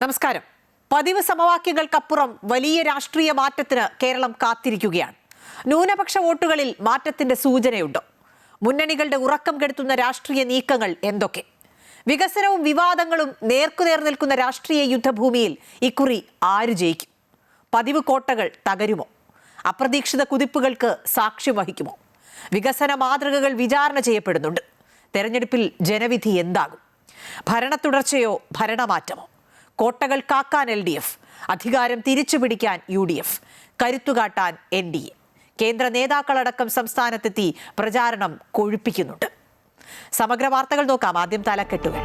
നമസ്കാരം. പതിവ് സമവാക്യങ്ങൾക്കപ്പുറം വലിയ രാഷ്ട്രീയ മാറ്റത്തിന് കേരളം കാത്തിരിക്കുകയാണ്. ന്യൂനപക്ഷ വോട്ടുകളിൽ മാറ്റത്തിന്റെ സൂചനയുണ്ടോ? മുന്നണികളുടെ ഉറക്കം കെടുത്തുന്ന രാഷ്ട്രീയ നീക്കങ്ങൾ എന്തൊക്കെ? വികസനവും വിവാദങ്ങളും നേർക്കുനേർ നിൽക്കുന്ന രാഷ്ട്രീയ യുദ്ധഭൂമിയിൽ ഇക്കുറി ആര് ജയിക്കും? പതിവ് കോട്ടകൾ തകരുമോ? അപ്രതീക്ഷിത കുതിപ്പുകൾക്ക് സാക്ഷ്യം വഹിക്കുമോ? വികസന മാതൃകകൾ വിചാരണ ചെയ്യപ്പെടുന്നുണ്ട്. തെരഞ്ഞെടുപ്പിൽ ജനവിധി എന്താകും? ഭരണ തുടർച്ചയോ ഭരണമാറ്റമോ? കോട്ടകൾ കാക്കാൻ LDF, അധികാരം തിരിച്ചുപിടിക്കാൻ UDF, കരുത്തുകാട്ടാൻ NDA. കേന്ദ്ര നേതാക്കളടക്കം സംസ്ഥാനത്തെത്തി പ്രചാരണം കൊഴുപ്പിക്കുന്നുണ്ട്. സമഗ്ര വാർത്തകൾ നോക്കാം. ആദ്യം തലക്കെട്ടുകൾ.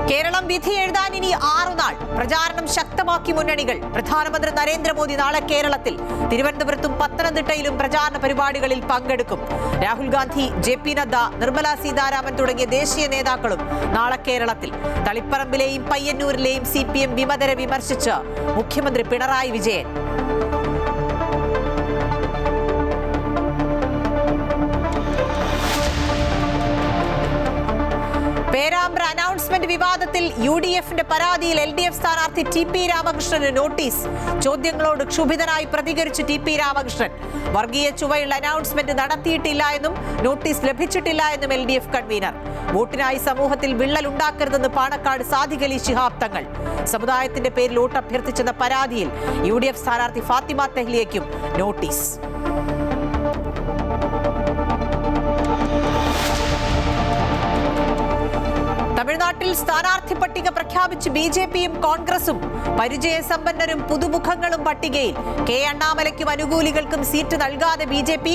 കേരളം വിധി എഴുതാൻ ഇനി 6 നാൾ. പ്രചാരണം ശക്തമാക്കി മുന്നണികൾ. പ്രധാനമന്ത്രി നരേന്ദ്രമോദി നാളെ കേരളത്തിൽ. തിരുവനന്തപുരത്തും പത്തനംതിട്ടയിലും പ്രചാരണ പരിപാടികളിൽ പങ്കെടുക്കും. രാഹുൽ ഗാന്ധി, JP നദ്ദ, നിർമ്മല സീതാരാമൻ തുടങ്ങിയ ദേശീയ നേതാക്കളും നാളെ കേരളത്തിൽ. തളിപ്പറമ്പിലെയും പയ്യന്നൂരിലെയും CPM വിമതരെ വിമർശിച്ച് മുഖ്യമന്ത്രി പിണറായി വിജയൻ. പേരാമ്പ്ര അനൗൺസ്മെന്റ് വിവാദത്തിൽ UDFന്റെ പരാതിയിൽ LDF സ്ഥാനാർത്ഥി TP രാമകൃഷ്ണന് നോട്ടീസ്. ചോദ്യങ്ങളോട് ക്ഷുഭിതനായി പ്രതികരിച്ച് TP രാമകൃഷ്ണൻ. വർഗീയ ചുവയുള്ള അനൗൺസ്മെന്റ് നടത്തിയിട്ടില്ല എന്നും നോട്ടീസ് ലഭിച്ചിട്ടില്ല എന്നും LDF കൺവീനർ. വോട്ടിനായി സമൂഹത്തിൽ വിള്ളൽ ഉണ്ടാക്കരുതെന്ന് പാണക്കാട് സാദിഖ് അലി ശിഹാബ് തങ്ങൾ. സമുദായത്തിന്റെ പേരിൽ വോട്ട് അഭ്യർത്ഥിച്ചെന്ന പരാതിയിൽ UDF സ്ഥാനാർത്ഥി ഫാത്തിമ തെഹ്ലിയയ്ക്കും നോട്ടീസ്. തമിഴ്നാട്ടിൽ സ്ഥാനാർത്ഥി പട്ടിക പ്രഖ്യാപിച്ച് BJPയും കോൺഗ്രസും. പരിചയസമ്പന്നരും പുതുമുഖങ്ങളും പട്ടികയിൽ. K അണ്ണാമലയ്ക്കും അനുകൂലികൾക്കും സീറ്റ് നൽകാതെ BJP.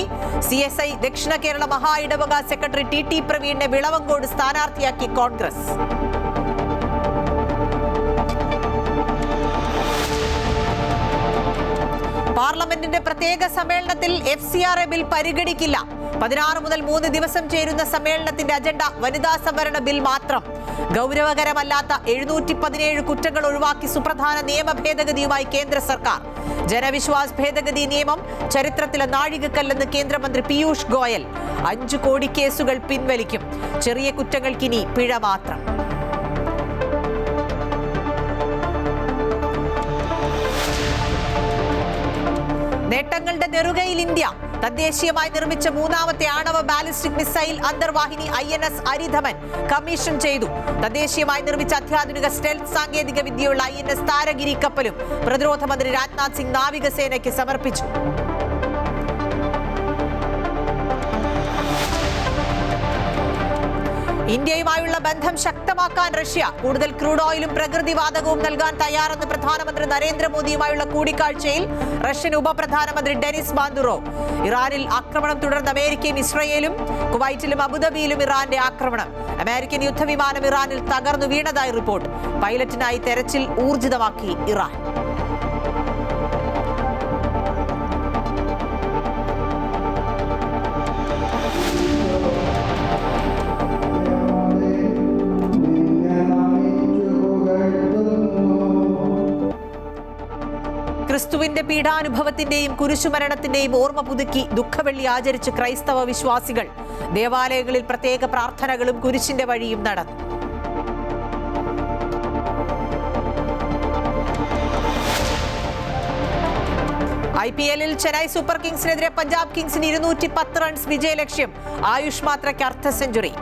CSI ദക്ഷിണ കേരള മഹാ ഇടവക സെക്രട്ടറി TT പ്രവീണിനെ വിളവങ്കോട് സ്ഥാനാർത്ഥിയാക്കി കോൺഗ്രസ്. പാർലമെന്റിന്റെ പ്രത്യേക സമ്മേളനത്തിൽ FCRA ബിൽ പരിഗണിക്കില്ല. 16 മുതൽ 3 ദിവസം ചേരുന്ന സമ്മേളനത്തിന്റെ അജണ്ട വനിതാ സംവരണ ബിൽ മാത്രം. ഗൗരവകരമല്ലാത്ത 717 കുറ്റങ്ങൾ ഒഴിവാക്കി സുപ്രധാന നിയമ ഭേദഗതിയുമായി കേന്ദ്ര സർക്കാർ. ജനവിശ്വാസ് ഭേദഗതി നിയമം ചരിത്രത്തിലെ നാഴികക്കല്ലെന്ന് കേന്ദ്രമന്ത്രി പീയൂഷ് ഗോയൽ. 5 കോടി കേസുകൾ പിൻവലിക്കും. ചെറിയ കുറ്റങ്ങൾക്കിനി പിഴ മാത്രം. നേട്ടങ്ങളുടെ നെറുകയിൽ ഇന്ത്യ. തദ്ദേശീയമായി നിർമ്മിച്ച 3ാമത്തെ ആണവ ബാലിസ്റ്റിക് മിസൈൽ അന്തർവാഹിനി INS അരിധമൻ കമ്മീഷൻ ചെയ്തു. തദ്ദേശീയമായി നിർമ്മിച്ച അത്യാധുനിക സ്റ്റെൽത്ത് സാങ്കേതിക വിദ്യയുള്ള INS താരഗിരി കപ്പലും പ്രതിരോധ മന്ത്രി രാജ്നാഥ് സിംഗ് നാവികസേനയ്ക്ക് സമർപ്പിച്ചു. ഇന്ത്യയുമായുള്ള ബന്ധം ശക്തമാക്കാൻ റഷ്യ. കൂടുതൽ ക്രൂഡ് ഓയിലും പ്രകൃതിവാതകവും നൽകാൻ തയ്യാറെന്ന് പ്രധാനമന്ത്രി നരേന്ദ്രമോദിയുമായുള്ള കൂടിക്കാഴ്ചയിൽ റഷ്യൻ ഉപപ്രധാനമന്ത്രി ഡെനിസ് ബാന്ദുറോവ്. ഇറാനിൽ ആക്രമണം തുടർന്ന് അമേരിക്കയും ഇസ്രയേലും. കുവൈറ്റിലും അബുദാബിയിലും ഇറാന്റെ ആക്രമണം. അമേരിക്കൻ യുദ്ധവിമാനം ഇറാനിൽ തകർന്നു വീണതായി റിപ്പോർട്ട്. പൈലറ്റിനായി തെരച്ചിൽ ഊർജിതമാക്കി ഇറാൻ. ക്രിസ്തുവിന്റെ പീഡാനുഭവത്തിന്റെയും കുരിശുമരണത്തിന്റെയും ഓർമ്മ പുതുക്കി ദുഃഖവെള്ളി ആചരിച്ച് ക്രൈസ്തവ വിശ്വാസികൾ. ദേവാലയങ്ങളിൽ പ്രത്യേക പ്രാർത്ഥനകളും കുരിശിന്റെ വഴിയും നടന്നു. IPL-ൽ ചെന്നൈ സൂപ്പർ കിങ്സിനെതിരെ പഞ്ചാബ് കിങ്സിന് 210 റൺസ് വിജയലക്ഷ്യം. ആയുഷ് മാത്രയ്ക്ക് അർദ്ധ സെഞ്ചുറി.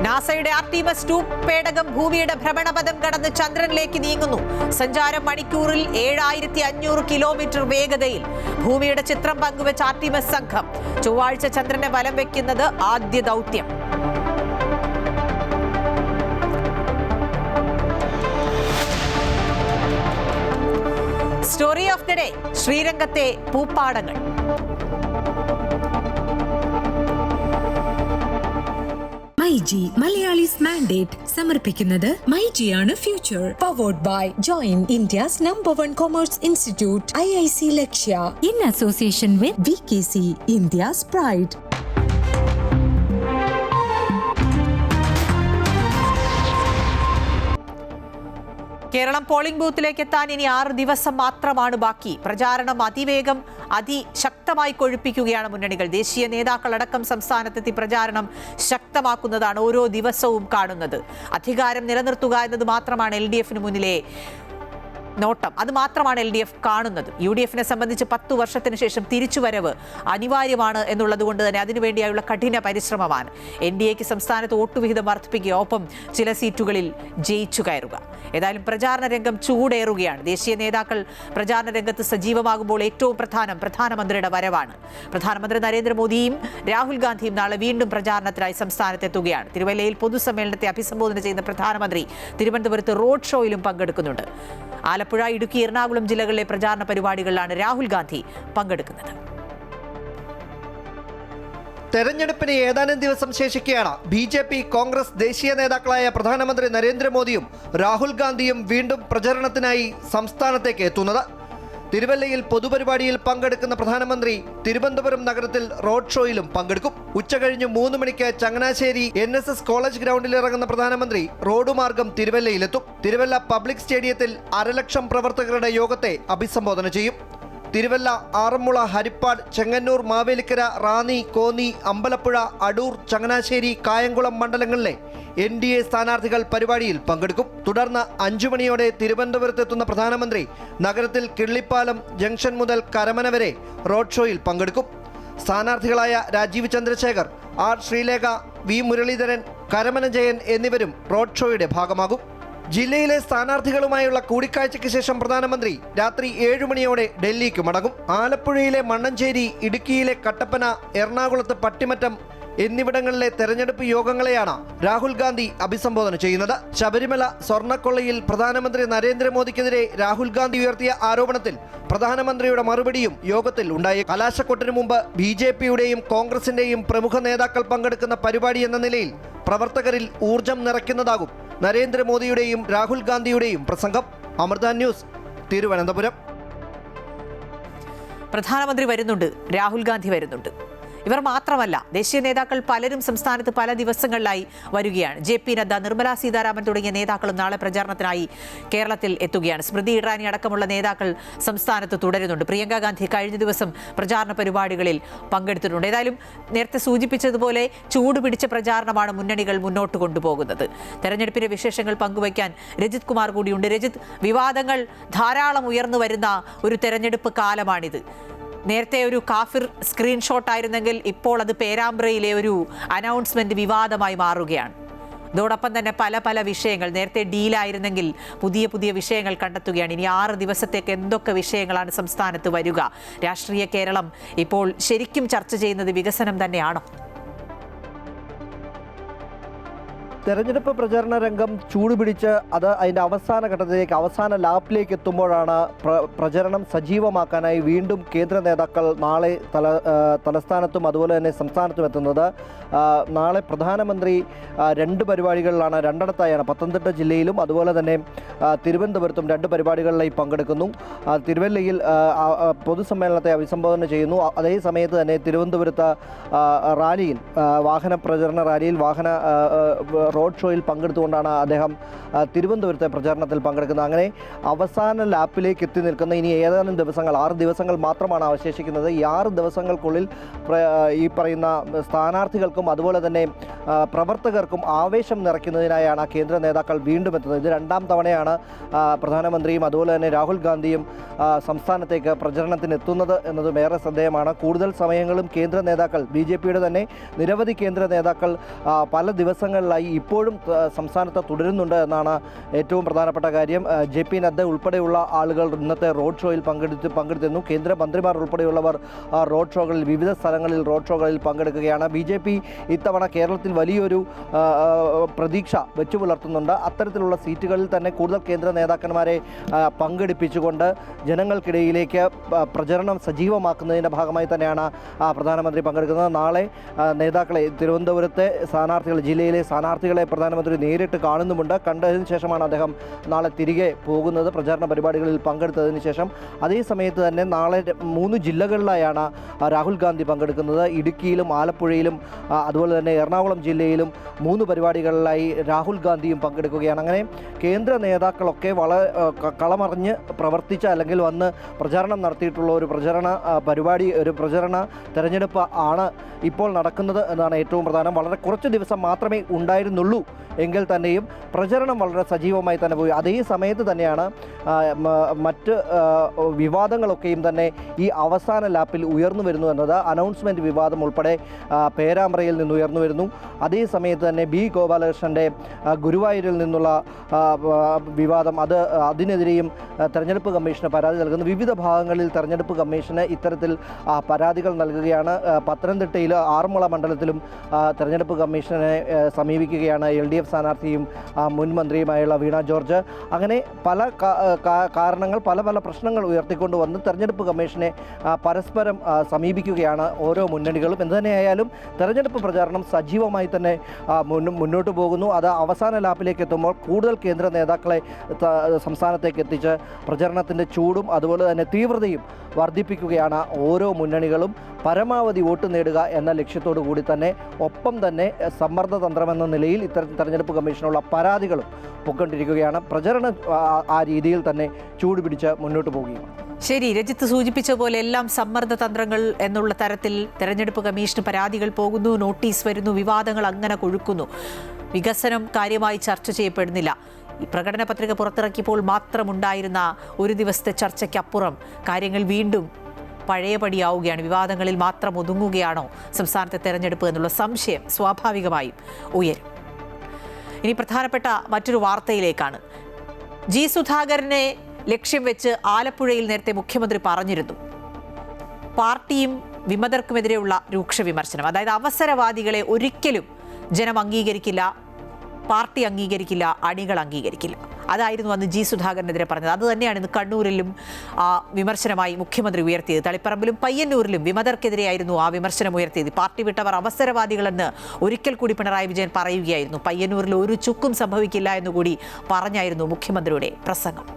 നാസയുടെ ആർട്ടിമസ് 2 പേടകം ഭൂമിയുടെ ഭ്രമണപഥം കടന്ന് ചന്ദ്രനിലേക്ക് നീങ്ങുന്നു. സഞ്ചാരം മണിക്കൂറിൽ 7500 കിലോമീറ്റർ വേഗതയിൽ. ഭൂമിയുടെ ചിത്രം പങ്കുവെച്ച ആർട്ടിമസ് സംഘം. ചൊവ്വാഴ്ച ചന്ദ്രനെ വലം വയ്ക്കുന്നത് ആദ്യ ദൗത്യം. Story of the day. ശ്രീരംഗത്തെ പൂപ്പാടങ്ങൾ. മൈജി മലയാളീസ് മാൻഡേറ്റ് സമർപ്പിക്കുന്നത് മൈജിയാണ് future. Powered by join India's #1 commerce institute IIC Lakshya in association with VKC India's pride. Keralam polling ബൂത്തിലേക്ക് എത്താൻ ഇനി 6 ദിവസം മാത്രമാണ് ബാക്കി. പ്രചാരണം അതിശക്തമായി കൊഴുപ്പിക്കുകയാണ് മുന്നണികൾ. ദേശീയ നേതാക്കളടക്കം സംസ്ഥാനത്തെത്തി പ്രചാരണം ശക്തമാക്കുന്നതാണ് ഓരോ ദിവസവും കാണുന്നത്. അധികാരം നിലനിർത്തുക എന്നത് മാത്രമാണ് LDF മുന്നിലെ നോട്ടം. അത് മാത്രമാണ് LDF കാണുന്നത്. UDF സംബന്ധിച്ച് 10 വർഷത്തിന് ശേഷം തിരിച്ചുവരവ് അനിവാര്യമാണ് എന്നുള്ളത് കൊണ്ട് തന്നെ അതിനുവേണ്ടിയായുള്ള കഠിന പരിശ്രമമാണ്. NDAക്ക് സംസ്ഥാനത്ത് വോട്ടുവിഹിതം വർദ്ധിപ്പിക്കുക, ഒപ്പം ചില സീറ്റുകളിൽ ജയിച്ചു കയറുക. ഏതായാലും പ്രചാരണ രംഗം ചൂടേറുകയാണ്. ദേശീയ നേതാക്കൾ പ്രചാരണ രംഗത്ത് സജീവമാകുമ്പോൾ ഏറ്റവും പ്രധാനമന്ത്രിയുടെ വരവാണ്. പ്രധാനമന്ത്രി നരേന്ദ്രമോദിയും രാഹുൽ ഗാന്ധിയും നാളെ വീണ്ടും പ്രചാരണത്തിനായി സംസ്ഥാനത്തെത്തുകയാണ്. തിരുവല്ലയിൽ പൊതുസമ്മേളനത്തെ അഭിസംബോധന ചെയ്യുന്ന പ്രധാനമന്ത്രി തിരുവനന്തപുരത്ത് റോഡ് ഷോയിലും പങ്കെടുക്കുന്നുണ്ട്. ആലപ്പുഴ, ഇടുക്കി, എറണാകുളം ജില്ലകളിലെ പ്രചാരണ പരിപാടികളിലാണ് രാഹുൽ ഗാന്ധി പങ്കെടുക്കുന്നത്. തെരഞ്ഞെടുപ്പിന് ഏതാനും ദിവസം ശേഷിക്കെയാണ് BJP, കോൺഗ്രസ് ദേശീയ നേതാക്കളായ പ്രധാനമന്ത്രി നരേന്ദ്രമോദിയും രാഹുൽ ഗാന്ധിയും വീണ്ടും പ്രചരണത്തിനായി സംസ്ഥാനത്തേക്ക് എത്തുന്നത്. തിരുവല്ലയിൽ പൊതുപരിപാടിയിൽ പങ്കെടുക്കുന്ന പ്രധാനമന്ത്രി തിരുവനന്തപുരം നഗരത്തിൽ റോഡ് ഷോയിലും പങ്കെടുക്കും. ഉച്ചകഴിഞ്ഞ് 3 മണിക്ക് ചങ്ങനാശ്ശേരി NSS കോളേജ് ഗ്രൗണ്ടിൽ ഇറങ്ങുന്ന പ്രധാനമന്ത്രി റോഡ് മാർഗം തിരുവല്ലയിലെത്തും. തിരുവല്ല പബ്ലിക് സ്റ്റേഡിയത്തിൽ 1,00,000 പ്രവർത്തകരുടെ യോഗത്തെ അഭിസംബോധന ചെയ്യും. തിരുവല്ല, ആറന്മുള, ഹരിപ്പാട്, ചെങ്ങന്നൂർ, മാവേലിക്കര, റാന്നി, കോന്നി, അമ്പലപ്പുഴ, അടൂർ, ചങ്ങനാശ്ശേരി, കായംകുളം മണ്ഡലങ്ങളിലെ NDA സ്ഥാനാർത്ഥികൾ പരിപാടിയിൽ പങ്കെടുക്കും. തുടർന്ന് 5 മണിയോടെ തിരുവനന്തപുരത്തെത്തുന്ന പ്രധാനമന്ത്രി നഗരത്തിൽ കിള്ളിപ്പാലം ജംഗ്ഷൻ മുതൽ കരമന വരെ റോഡ് ഷോയിൽ പങ്കെടുക്കും. സ്ഥാനാർത്ഥികളായ രാജീവ് ചന്ദ്രശേഖർ, R ശ്രീലേഖ, V മുരളീധരൻ, കരമന ജയൻ എന്നിവരും റോഡ് ഷോയുടെ ഭാഗമാകും. ജില്ലയിലെ സ്ഥാനാർത്ഥികളുമായുള്ള കൂടിക്കാഴ്ചയ്ക്ക് ശേഷം പ്രധാനമന്ത്രി രാത്രി 7 മണിയോടെ ഡൽഹിക്ക് മടങ്ങും. ആലപ്പുഴയിലെ മണ്ണഞ്ചേരി, ഇടുക്കിയിലെ കട്ടപ്പന, എറണാകുളത്ത് പട്ടിമറ്റം എന്നിവിടങ്ങളിലെ തെരഞ്ഞെടുപ്പ് യോഗങ്ങളെയാണ് രാഹുൽ ഗാന്ധി അഭിസംബോധന ചെയ്യുന്നത്. ശബരിമല സ്വർണ്ണക്കൊള്ളയിൽ പ്രധാനമന്ത്രി നരേന്ദ്രമോദിക്കെതിരെ രാഹുൽ ഗാന്ധി ഉയർത്തിയ ആരോപണത്തിൽ പ്രധാനമന്ത്രിയുടെ മറുപടിയും യോഗത്തിൽ ഉണ്ടായി. കലാശക്കൊട്ടിനു മുമ്പ് BJPയുടെയും കോൺഗ്രസിന്റെയും പ്രമുഖ നേതാക്കൾ പങ്കെടുക്കുന്ന പരിപാടി എന്ന നിലയിൽ പ്രവർത്തകരിൽ ഊർജം നിറയ്ക്കുന്നതാകും നരേന്ദ്രമോദിയുടെയും രാഹുൽ ഗാന്ധിയുടെയും പ്രസംഗം. അമൃത ന്യൂസ്, തിരുവനന്തപുരം. പ്രധാനമന്ത്രി വരുന്നുണ്ട്, രാഹുൽ ഗാന്ധി വരുന്നുണ്ട്. ഇവർ മാത്രമല്ല, ദേശീയ നേതാക്കൾ പലരും സംസ്ഥാനത്ത് പല ദിവസങ്ങളിലായി വരികയാണ്. JP നദ്ദ, നിർമ്മല സീതാരാമൻ തുടങ്ങിയ നേതാക്കളും നാളെ പ്രചാരണത്തിനായി കേരളത്തിൽ എത്തുകയാണ്. സ്മൃതി ഇറാനി അടക്കമുള്ള നേതാക്കൾ സംസ്ഥാനത്ത് തുടരുന്നുണ്ട്. പ്രിയങ്ക ഗാന്ധി കഴിഞ്ഞ ദിവസം പ്രചാരണ പരിപാടികളിൽ പങ്കെടുത്തിട്ടുണ്ട്. ഏതായാലും നേരത്തെ സൂചിപ്പിച്ചതുപോലെ ചൂടുപിടിച്ച പ്രചാരണമാണ് മുന്നണികൾ മുന്നോട്ട് കൊണ്ടുപോകുന്നത്. തെരഞ്ഞെടുപ്പിന്റെ വിശേഷങ്ങൾ പങ്കുവയ്ക്കാൻ രജിത് കുമാർ കൂടിയുണ്ട്. രജിത്, വിവാദങ്ങൾ ധാരാളം ഉയർന്നു വരുന്ന ഒരു തെരഞ്ഞെടുപ്പ് കാലമാണിത്. നേരത്തെ ഒരു കാഫിർ സ്ക്രീൻഷോട്ട് ആയിരുന്നെങ്കിൽ ഇപ്പോൾ അത് പേരാമ്പ്രയിലെ ഒരു അനൗൺസ്മെന്റ് വിവാദമായി മാറുകയാണ്. ഇതോടൊപ്പം തന്നെ പല വിഷയങ്ങൾ നേരത്തെ ഡീലായിരുന്നെങ്കിൽ പുതിയ വിഷയങ്ങൾ കണ്ടെത്തുകയാണ്. ഇനി 6 ദിവസത്തേക്ക് എന്തൊക്കെ വിഷയങ്ങളാണ് സംസ്ഥാനത്ത് വരിക? രാഷ്ട്രീയ കേരളം ഇപ്പോൾ ശരിക്കും ചർച്ച ചെയ്യുന്നത് വികസനം തന്നെയാണോ? തെരഞ്ഞെടുപ്പ് പ്രചാരണ രംഗം ചൂടുപിടിച്ച് അത് അതിൻ്റെ അവസാന ഘട്ടത്തിലേക്ക്, അവസാന ലാപ്പിലേക്ക് എത്തുമ്പോഴാണ് പ്രചരണം സജീവമാക്കാനായി വീണ്ടും കേന്ദ്ര നേതാക്കൾ നാളെ തലസ്ഥാനത്തും അതുപോലെ തന്നെ സംസ്ഥാനത്തും എത്തുന്നത്. നാളെ പ്രധാനമന്ത്രി 2 പരിപാടികളിലാണ്, 2 പത്തനംതിട്ട ജില്ലയിലും അതുപോലെ തന്നെ തിരുവനന്തപുരത്തും 2 പരിപാടികളിലായി പങ്കെടുക്കുന്നു. തിരുവല്ലയിൽ പൊതുസമ്മേളനത്തെ അഭിസംബോധന ചെയ്യുന്നു. അതേ സമയത്ത് തന്നെ തിരുവനന്തപുരത്ത് റാലിയിൽ, വാഹന പ്രചരണ റാലിയിൽ, റോഡ് ഷോയിൽ പങ്കെടുത്തുകൊണ്ടാണ് അദ്ദേഹം തിരുവനന്തപുരത്തെ പ്രചാരണത്തിൽ പങ്കെടുക്കുന്നത്. അങ്ങനെ അവസാന ലാപ്പിലേക്ക് എത്തി നിൽക്കുന്ന ഇനി ഏതാനും ദിവസങ്ങൾ, 6 ദിവസങ്ങൾ മാത്രമാണ് അവശേഷിക്കുന്നത്. ഈ 6 ദിവസങ്ങൾക്കുള്ളിൽ ഈ പറയുന്ന സ്ഥാനാർത്ഥികൾക്കും അതുപോലെ തന്നെ പ്രവർത്തകർക്കും ആവേശം നിറയ്ക്കുന്നതിനായാണ് കേന്ദ്ര നേതാക്കൾ വീണ്ടും എത്തുന്നത്. ഇത് 2ാം തവണയാണ് പ്രധാനമന്ത്രിയും അതുപോലെ തന്നെ രാഹുൽ ഗാന്ധിയും സംസ്ഥാനത്തേക്ക് പ്രചരണത്തിന് എത്തുന്നത് എന്നതും ഏറെ ശ്രദ്ധേയമാണ്. കൂടുതൽ സമയങ്ങളും കേന്ദ്ര നേതാക്കൾ, BJPയുടെ തന്നെ നിരവധി കേന്ദ്ര നേതാക്കൾ പല ദിവസങ്ങളിലായി ഇപ്പോഴും സംസ്ഥാനത്ത് തുടരുന്നുണ്ട് എന്നാണ് ഏറ്റവും പ്രധാനപ്പെട്ട കാര്യം. JP നദ്ദ ഉൾപ്പെടെയുള്ള ആളുകൾ ഇന്നത്തെ റോഡ് ഷോയിൽ പങ്കെടുത്തിരുന്നു. കേന്ദ്രമന്ത്രിമാർ ഉൾപ്പെടെയുള്ളവർ റോഡ് ഷോകളിൽ, വിവിധ സ്ഥലങ്ങളിൽ റോഡ് ഷോകളിൽ പങ്കെടുക്കുകയാണ്. BJP ഇത്തവണ കേരളത്തിൽ വലിയൊരു പ്രതീക്ഷ വെച്ചു പുലർത്തുന്നുണ്ട്. അത്തരത്തിലുള്ള സീറ്റുകളിൽ തന്നെ കൂടുതൽ കേന്ദ്ര നേതാക്കന്മാരെ പങ്കെടുപ്പിച്ചുകൊണ്ട് ജനങ്ങൾക്കിടയിലേക്ക് പ്രചരണം സജീവമാക്കുന്നതിൻ്റെ ഭാഗമായി തന്നെയാണ് പ്രധാനമന്ത്രി പങ്കെടുക്കുന്നത്. നാളെ നേതാക്കളെ, തിരുവനന്തപുരത്തെ ജില്ലയിലെ സ്ഥാനാർത്ഥികൾ സ്ഥാനാർത്ഥികളെ പ്രധാനമന്ത്രി നേരിട്ട് കാണുന്നുമുണ്ട്. കണ്ടതിന് ശേഷമാണ് അദ്ദേഹം നാളെ തിരികെ പോകുന്നത്, പ്രചാരണ പരിപാടികളിൽ പങ്കെടുത്തതിന് ശേഷം. അതേ സമയത്ത് തന്നെ നാളെ 3 ജില്ലകളിലായാണ് രാഹുൽ ഗാന്ധി പങ്കെടുക്കുന്നത്. ഇടുക്കിയിലും ആലപ്പുഴയിലും അതുപോലെ തന്നെ എറണാകുളം ജില്ലയിലും 3 പരിപാടികളിലായി രാഹുൽ ഗാന്ധിയും പങ്കെടുക്കുകയാണ്. അങ്ങനെ കേന്ദ്ര നേതാക്കളൊക്കെ വളരെ കളമറിഞ്ഞ് പ്രവർത്തിച്ച അല്ലെങ്കിൽ വന്ന് പ്രചാരണം നടത്തിയിട്ടുള്ള ഒരു പ്രചരണ തെരഞ്ഞെടുപ്പ് ആണ് ഇപ്പോൾ നടക്കുന്നത് എന്നാണ് ഏറ്റവും പ്രധാനം. വളരെ കുറച്ച് ദിവസം മാത്രമേ ഉണ്ടായിരുന്നുള്ളൂ എങ്കിൽ തന്നെയും പ്രചരണം വളരെ സജീവമായി തന്നെ പോയി. അതേ സമയത്ത് തന്നെയാണ് മറ്റ് വിവാദങ്ങളൊക്കെയും തന്നെ ഈ അവസാന ലാപ്പിൽ ഉയർന്നു വരുന്നു എന്നത്. അനൗൺസ്മെൻറ്റ് വിവാദം ഉൾപ്പെടെ പേരാമ്പ്രയിൽ നിന്ന് ഉയർന്നു വരുന്നു. അതേ സമയത്ത് തന്നെ ബി ഗോപാലകൃഷ്ണൻ്റെ ഗുരുവായൂരിൽ നിന്നുള്ള വിവാദം, അതിനെതിരെയും തെരഞ്ഞെടുപ്പ് കമ്മീഷന് പരാതി നൽകുന്നു. വിവിധ ഭാഗങ്ങളിൽ തെരഞ്ഞെടുപ്പ് കമ്മീഷന് ഇത്തരത്തിൽ പരാതികൾ നൽകുകയാണ്. പത്തനംതിട്ടയിൽ ആറന്മുള മണ്ഡലത്തിലും തെരഞ്ഞെടുപ്പ് കമ്മീഷനെ സമീപിക്കുകയാണ് LDF സ്ഥാനാർത്ഥിയും മുൻ മന്ത്രിയുമായുള്ള വീണ ജോർജ്. അങ്ങനെ പല കാരണങ്ങൾ, പല പ്രശ്നങ്ങൾ ഉയർത്തിക്കൊണ്ട് വന്ന് തെരഞ്ഞെടുപ്പ് കമ്മീഷനെ പരസ്പരം സമീപിക്കുകയാണ് ഓരോ മുന്നണികളും. എന്തുതന്നെയായാലും തെരഞ്ഞെടുപ്പ് പ്രചാരണം സജീവമായി തന്നെ മുന്നോട്ട് പോകുന്നു. അത് അവസാന ലാപ്പിലേക്ക് എത്തുമ്പോൾ കൂടുതൽ കേന്ദ്ര നേതാക്കളെ സംസ്ഥാനത്തേക്ക് എത്തിച്ച് പ്രചരണത്തിൻ്റെ ചൂടും അതുപോലെ തന്നെ തീവ്രതയും വർദ്ധിപ്പിക്കുകയാണ് ഓരോ മുന്നണികളും. പരമാവധി വോട്ട് നേടുക എന്ന ലക്ഷ്യത്തോടു കൂടി തന്നെ, ഒപ്പം തന്നെ സമ്മർദ്ദതന്ത്രമെന്ന നിലയിൽ ഇത്തരം തെരഞ്ഞെടുപ്പ് കമ്മീഷനുള്ള പരാതികളും പൊക്കൊണ്ടിരിക്കുകയാണ്. പ്രചരണം ആ രീതിയിൽ തന്നെ ചൂടുപിടിച്ച് മുന്നോട്ട് പോവുകയാണ്. ശരി, രജിത്ത് സൂചിപ്പിച്ച പോലെ എല്ലാം സമ്മർദ്ദ തന്ത്രങ്ങൾ എന്നുള്ള തരത്തിൽ തെരഞ്ഞെടുപ്പ് കമ്മീഷന് പരാതികൾ പോകുന്നു, നോട്ടീസ് വരുന്നു, വിവാദങ്ങൾ അങ്ങനെ കൊഴുക്കുന്നു. വികസനം കാര്യമായി ചർച്ച ചെയ്യപ്പെടുന്നില്ല. ഈ പ്രകടന പത്രിക പുറത്തിറക്കിയപ്പോൾ മാത്രമുണ്ടായിരുന്ന ഒരു ദിവസത്തെ ചർച്ചയ്ക്കപ്പുറം കാര്യങ്ങൾ വീണ്ടും പഴയപടിയാവുകയാണ്. വിവാദങ്ങളിൽ മാത്രം ഒതുങ്ങുകയാണോ സംസ്ഥാനത്തെ തെരഞ്ഞെടുപ്പ് എന്നുള്ള സംശയം സ്വാഭാവികമായും ഉയരും. ഇനി പ്രധാനപ്പെട്ട മറ്റൊരു വാർത്തയിലേക്കാണ്. ജി സുധാകരനെ ലക്ഷ്യം വെച്ച് ആലപ്പുഴയിൽ നേരത്തെ മുഖ്യമന്ത്രി പറഞ്ഞിരുന്നു, പാർട്ടിയും വിമതർക്കുമെതിരെയുള്ള രൂക്ഷ വിമർശനം. അതായത് അവസരവാദികളെ ഒരിക്കലും ജനം അംഗീകരിക്കില്ല, പാർട്ടി അംഗീകരിക്കില്ല, അണികൾ അംഗീകരിക്കില്ല. അതായിരുന്നു അന്ന് ജി സുധാകരനെതിരെ പറഞ്ഞത്. അത് തന്നെയാണ് ഇന്ന് കണ്ണൂരിലും വിമർശനമായി മുഖ്യമന്ത്രി ഉയർത്തിയത്. തളിപ്പറമ്പിലും പയ്യന്നൂരിലും വിമതർക്കെതിരെയായിരുന്നു ആ വിമർശനം ഉയർത്തിയത്. പാർട്ടി വിട്ടവർ അവസരവാദികളെന്ന് ഒരിക്കൽ കൂടി പിണറായി വിജയൻ പറയുകയായിരുന്നു. പയ്യന്നൂരിൽ ഒരു ചുക്കും സംഭവിക്കില്ല എന്നുകൂടി പറഞ്ഞായിരുന്നു മുഖ്യമന്ത്രിയുടെ പ്രസംഗം.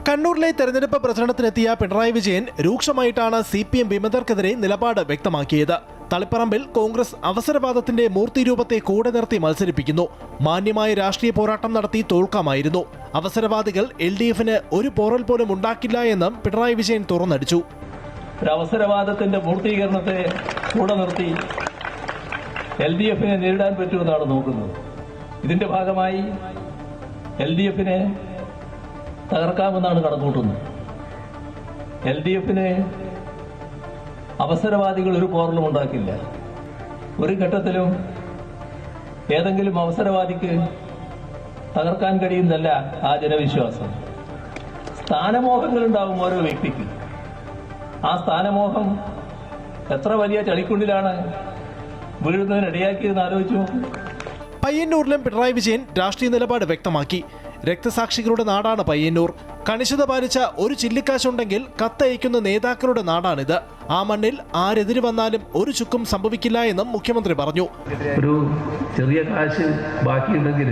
കണ്ണൂരിലെ തെരഞ്ഞെടുപ്പ് പ്രചരണത്തിനെത്തിയ പിണറായി വിജയൻ രൂക്ഷമായിട്ടാണ് CPM വിമതർക്കെതിരെ നിലപാട് വ്യക്തമാക്കിയത്. തളിപ്പറമ്പിൽ കോൺഗ്രസ് അവസരവാദത്തിന്റെ മൂർത്തിരൂപത്തെ കൂടെ നിർത്തി മത്സരിപ്പിക്കുന്നു. മാന്യമായ രാഷ്ട്രീയ പോരാട്ടം നടത്തി തോൽക്കാമായിരുന്നു. അവസരവാദികൾ LDFന് ഒരു പോറൽ പോലും ഉണ്ടാക്കില്ല എന്നും പിണറായി വിജയൻ തുറന്നടിച്ചു. അവസരവാദത്തിന്റെ മൂർത്തീകരണത്തെ കൂടെ നിർത്തി LDFനെ നേരിടാൻ പറ്റുമെന്നാണ് നോക്കുന്നത്. ഇതിന്റെ ഭാഗമായി LDFനെ തകർക്കാമെന്നാണ് കണക്കൂട്ടുന്നത്. LDFനെ അവസരവാദികൾ ഒരു പോറലും ഉണ്ടാക്കില്ല. ഒരു ഘട്ടത്തിലും ഏതെങ്കിലും അവസരവാദിക്ക് തകർക്കാൻ കഴിയുന്നതല്ല ആ ജനവിശ്വാസം. സ്ഥാനമോഹങ്ങളുണ്ടാവും ഓരോ വ്യക്തിക്ക്. ആ സ്ഥാനമോഹം എത്ര വലിയ ചളിക്കുണ്ടിലാണ് വീഴുന്നതിനിടയാക്കിയെന്ന് ആലോചിച്ചു. പയ്യന്നൂരിലും പിണറായി വിജയൻ രാഷ്ട്രീയ നിലപാട് വ്യക്തമാക്കി. രക്തസാക്ഷികളുടെ നാടാണ് പയ്യന്നൂർ. കണിശത പാലിച്ച ഒരു ചില്ലിക്കാശുണ്ടെങ്കിൽ കത്തയക്കുന്ന നേതാക്കളുടെ നാടാണിത്. ആ മണ്ണിൽ ആരെതിര് വന്നാലും ഒരു ചുക്കും സംഭവിക്കില്ല എന്നും മുഖ്യമന്ത്രി പറഞ്ഞു. ഒരു ചെറിയ കാശ് ബാക്കിയുണ്ടെങ്കിൽ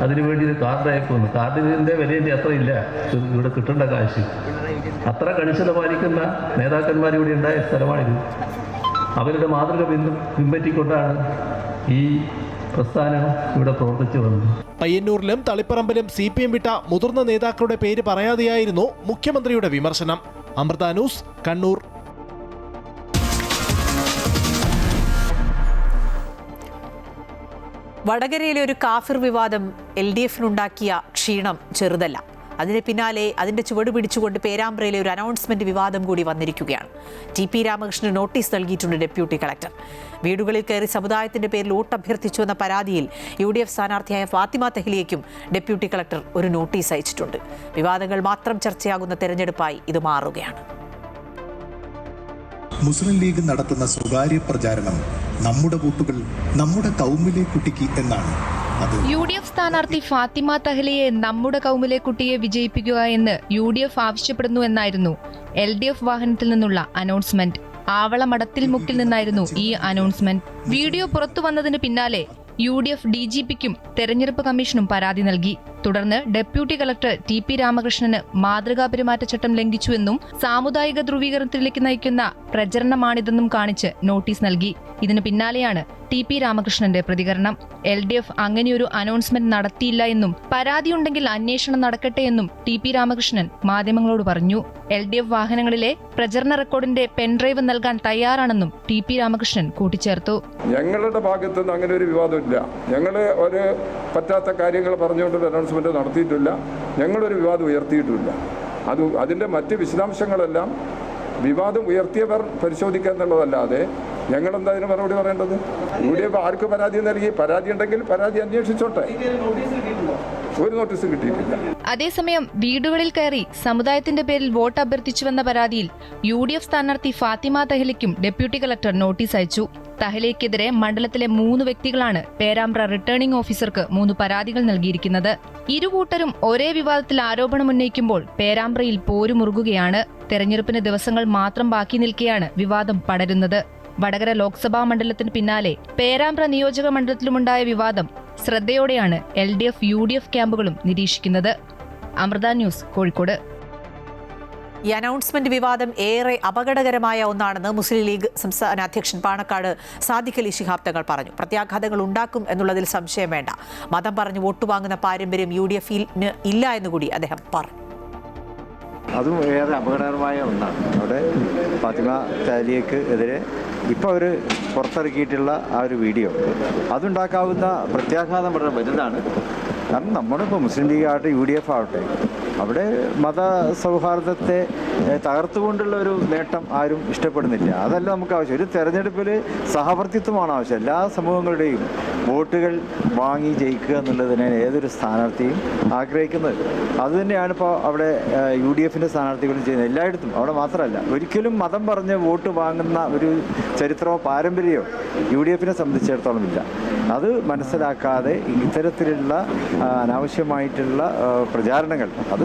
അതിനുവേണ്ടി കാർഡ് അയക്കുന്നു. കാർഡിന്റെ വിലയുടെ അത്ര ഇല്ല ഇവിടെ കിട്ടേണ്ട കാശ്. അത്ര കണിശത പാലിക്കുന്ന നേതാക്കന്മാർ ഇവിടെ ഉണ്ടായ സ്ഥലമാണിത്. അവരുടെ മാതൃക പിൻപറ്റിക്കൊണ്ടാണ് ഈ പ്രസ്ഥാനം ഇവിടെ പ്രവർത്തിച്ചു വന്നത്. പയ്യന്നൂരിലും തളിപ്പറമ്പിലും CPM വിട്ട മുതിർന്ന നേതാക്കളുടെ പേര് പറയാതെയായിരുന്നു മുഖ്യമന്ത്രിയുടെ വിമർശനം. അമൃത ന്യൂസ്, കണ്ണൂർ. വടകരയിലെ ഒരു കാഫിർ വിവാദം LDFനുണ്ടാക്കിയ ക്ഷീണം ചെറുതല്ല. അതിന് പിന്നാലെ അതിന്റെ ചുവട് പിടിച്ചുകൊണ്ട് പേരാമ്പ്രയിലെ ഒരു അനൗൺസ്മെന്റ് വിവാദം കൂടി വന്നിരിക്കുകയാണ്. TP രാമകൃഷ്ണന് നോട്ടീസ് നൽകിയിട്ടുണ്ട് ഡെപ്യൂട്ടി കളക്ടർ. വീടുകളിൽ കയറി സമുദായത്തിന്റെ പേരിൽ വോട്ട് അഭ്യർത്ഥിച്ചു എന്ന പരാതിയിൽ UDF സ്ഥാനാർത്ഥിയായ ഫാത്തിമ തെഹ്ലിയയ്ക്കും ഡെപ്യൂട്ടി കളക്ടർ ഒരു നോട്ടീസ് അയച്ചിട്ടുണ്ട്. വിവാദങ്ങൾ മാത്രം ചർച്ചയാകുന്ന തെരഞ്ഞെടുപ്പായി ഇത് മാറുകയാണ്. മുസ്ലിം ലീഗ് നടത്തുന്ന സ്വകാര്യ പ്രചാരണം നമ്മുടെ വോട്ടുകൾ നമ്മുടെ കൗമിലെ കുട്ടിക്ക് എന്നാണ്. UDF സ്ഥാനാർത്ഥി ഫാത്തിമ തെഹ്ലിയെ നമ്മുടെ കൗമിലെ കുട്ടിയെ വിജയിപ്പിക്കുക എന്ന് UDF ആവശ്യപ്പെടുന്നു എന്നായിരുന്നു LDF വാഹനത്തിൽ നിന്നുള്ള അനൗൺസ്മെന്റ്. ആവളമടത്തിൽ മുക്കിൽ നിന്നായിരുന്നു ഈ അനൗൺസ്മെന്റ്. വീഡിയോ പുറത്തു വന്നതിന് പിന്നാലെ UDF DGPക്കും തെരഞ്ഞെടുപ്പ് കമ്മീഷനും പരാതി നൽകി. തുടർന്ന് ഡെപ്യൂട്ടി കളക്ടർ TP രാമകൃഷ്ണന് മാതൃകാ പെരുമാറ്റച്ചട്ടം ലംഘിച്ചുവെന്നും സാമുദായിക ധ്രുവീകരണത്തിലേക്ക് നയിക്കുന്ന പ്രചരണമാണിതെന്നും കാണിച്ച് നോട്ടീസ് നൽകി. ഇതിന് പിന്നാലെയാണ് TP രാമകൃഷ്ണന്റെ പ്രതികരണം. LDF അങ്ങനെയൊരു അനൗൺസ്മെന്റ് നടത്തിയില്ല എന്നും പരാതിയുണ്ടെങ്കിൽ അന്വേഷണം നടക്കട്ടെ എന്നും TP രാമകൃഷ്ണൻ മാധ്യമങ്ങളോട് പറഞ്ഞു. LDF വാഹനങ്ങളിലെ പ്രചരണ റെക്കോർഡിന്റെ പെൻഡ്രൈവ് നൽകാൻ തയ്യാറാണെന്നും TP രാമകൃഷ്ണൻ കൂട്ടിച്ചേർത്തു. ഞങ്ങളുടെ ഭാഗത്തുനിന്ന് അങ്ങനെ ഒരു വിവാദമില്ല. ഞങ്ങൾ ഒരു പറ്റാത്ത കാര്യങ്ങൾ പറഞ്ഞുകൊണ്ടൊരു അനൗൺസ്മെന്റ് നടത്തിയിട്ടില്ല. ഞങ്ങളൊരു വിവാദം ഉയർത്തിയിട്ടുമില്ല. അതിൻ്റെ മറ്റ് വിശദാംശങ്ങളെല്ലാം വിവാദം ഉയർത്തിയവർ പരിശോധിക്കുക എന്നുള്ളതല്ലാതെ ഞങ്ങളെന്താ അതിന് മറുപടി പറയേണ്ടത്? UDF ആർക്ക് പരാതി നൽകി? പരാതി ഉണ്ടെങ്കിൽ പരാതി അന്വേഷിച്ചോട്ടെ. ഒരു നോട്ടീസ് കിട്ടിയിട്ടില്ല. അതേസമയം വീടുകളിൽ കയറി സമുദായത്തിന്റെ പേരിൽ വോട്ട് അഭ്യർത്ഥിച്ചുവെന്ന പരാതിയിൽ UDF സ്ഥാനാർത്ഥി ഫാത്തിമ തഹ്ലിക്കും ഡെപ്യൂട്ടി കളക്ടർ നോട്ടീസ് അയച്ചു. തഹ്ലിക്കെതിരെ മണ്ഡലത്തിലെ 3 വ്യക്തികളാണ് പേരാമ്പ്ര റിട്ടേണിംഗ് ഓഫീസർക്ക് 3 പരാതികൾ നൽകിയിരിക്കുന്നത്. ഇരുകൂട്ടരും ഒരേ വിവാദത്തിൽ ആരോപണമുന്നയിക്കുമ്പോൾ പേരാമ്പ്രയിൽ പോരുമുറുകുകയാണ്. തെരഞ്ഞെടുപ്പിന് ദിവസങ്ങൾ മാത്രം ബാക്കി നിൽക്കെയാണ് വിവാദം പടരുന്നത്. വടകര ലോക്സഭാ മണ്ഡലത്തിന് പിന്നാലെ പേരാമ്പ്ര നിയോജക മണ്ഡലത്തിലുമുണ്ടായ വിവാദം ശ്രദ്ധയോടെയാണ് LDF UDF ക്യാമ്പുകളും നിരീക്ഷിക്കുന്നത്. അമൃത ന്യൂസ്, കോഴിക്കോട്. ഈ അനൗൺസ്മെന്റ് വിവാദം ഏറെ അപകടകരമായ ഒന്നാണെന്ന് മുസ്ലിം ലീഗ് സംസ്ഥാന അധ്യക്ഷൻ പാണക്കാട് സാദിഖ് അലി ശിഹാബ് തങ്ങൾ പറഞ്ഞു. പ്രത്യാഘാതങ്ങൾ ഉണ്ടാക്കും എന്നുള്ളതിൽ സംശയം വേണ്ട. മതം പറഞ്ഞ് വോട്ട് വാങ്ങുന്ന പാരമ്പര്യം UDF-ന് ഇല്ല എന്നുകൂടി അദ്ദേഹം പറഞ്ഞു. അതും ഏറെ അപകടകരമായ ഒന്നാണ്. അവിടെ ഫാത്തിമ തഹ്ലിയക്ക് എതിരെ ഇപ്പോൾ അവർ പുറത്തിറക്കിയിട്ടുള്ള ആ ഒരു വീഡിയോ അതുണ്ടാക്കാവുന്ന പ്രത്യാഘാതം വളരെ വലുതാണ്. കാരണം നമ്മളിപ്പോൾ മുസ്ലിം ലീഗ് ആവട്ടെ UDF ആവട്ടെ അവിടെ മത സൗഹാർദ്ദത്തെ തകർത്തുകൊണ്ടുള്ള ഒരു നേട്ടം ആരും ഇഷ്ടപ്പെടുന്നില്ല. അതല്ല നമുക്ക് ആവശ്യം. ഒരു തെരഞ്ഞെടുപ്പിൽ സഹവർത്തിത്വമാണ് ആവശ്യം. എല്ലാ സമൂഹങ്ങളുടെയും വോട്ടുകൾ വാങ്ങി ജയിക്കുക എന്നുള്ളതിനാണ് ഏതൊരു സ്ഥാനാർത്ഥിയും ആഗ്രഹിക്കുന്നത്. അതുതന്നെയാണ് ഇപ്പോൾ അവിടെ UDF-ൻ്റെ സ്ഥാനാർത്ഥികളും ചെയ്യുന്നത്. എല്ലായിടത്തും, അവിടെ മാത്രമല്ല. ഒരിക്കലും മതം പറഞ്ഞ് വോട്ട് വാങ്ങുന്ന ഒരു ചരിത്രമോ പാരമ്പര്യമോ UDF-നെ സംബന്ധിച്ചിടത്തോളം ഇല്ല. അത് മനസ്സിലാക്കാതെ ഇത്തരത്തിലുള്ള അനാവശ്യമായിട്ടുള്ള പ്രചാരണങ്ങൾ അത്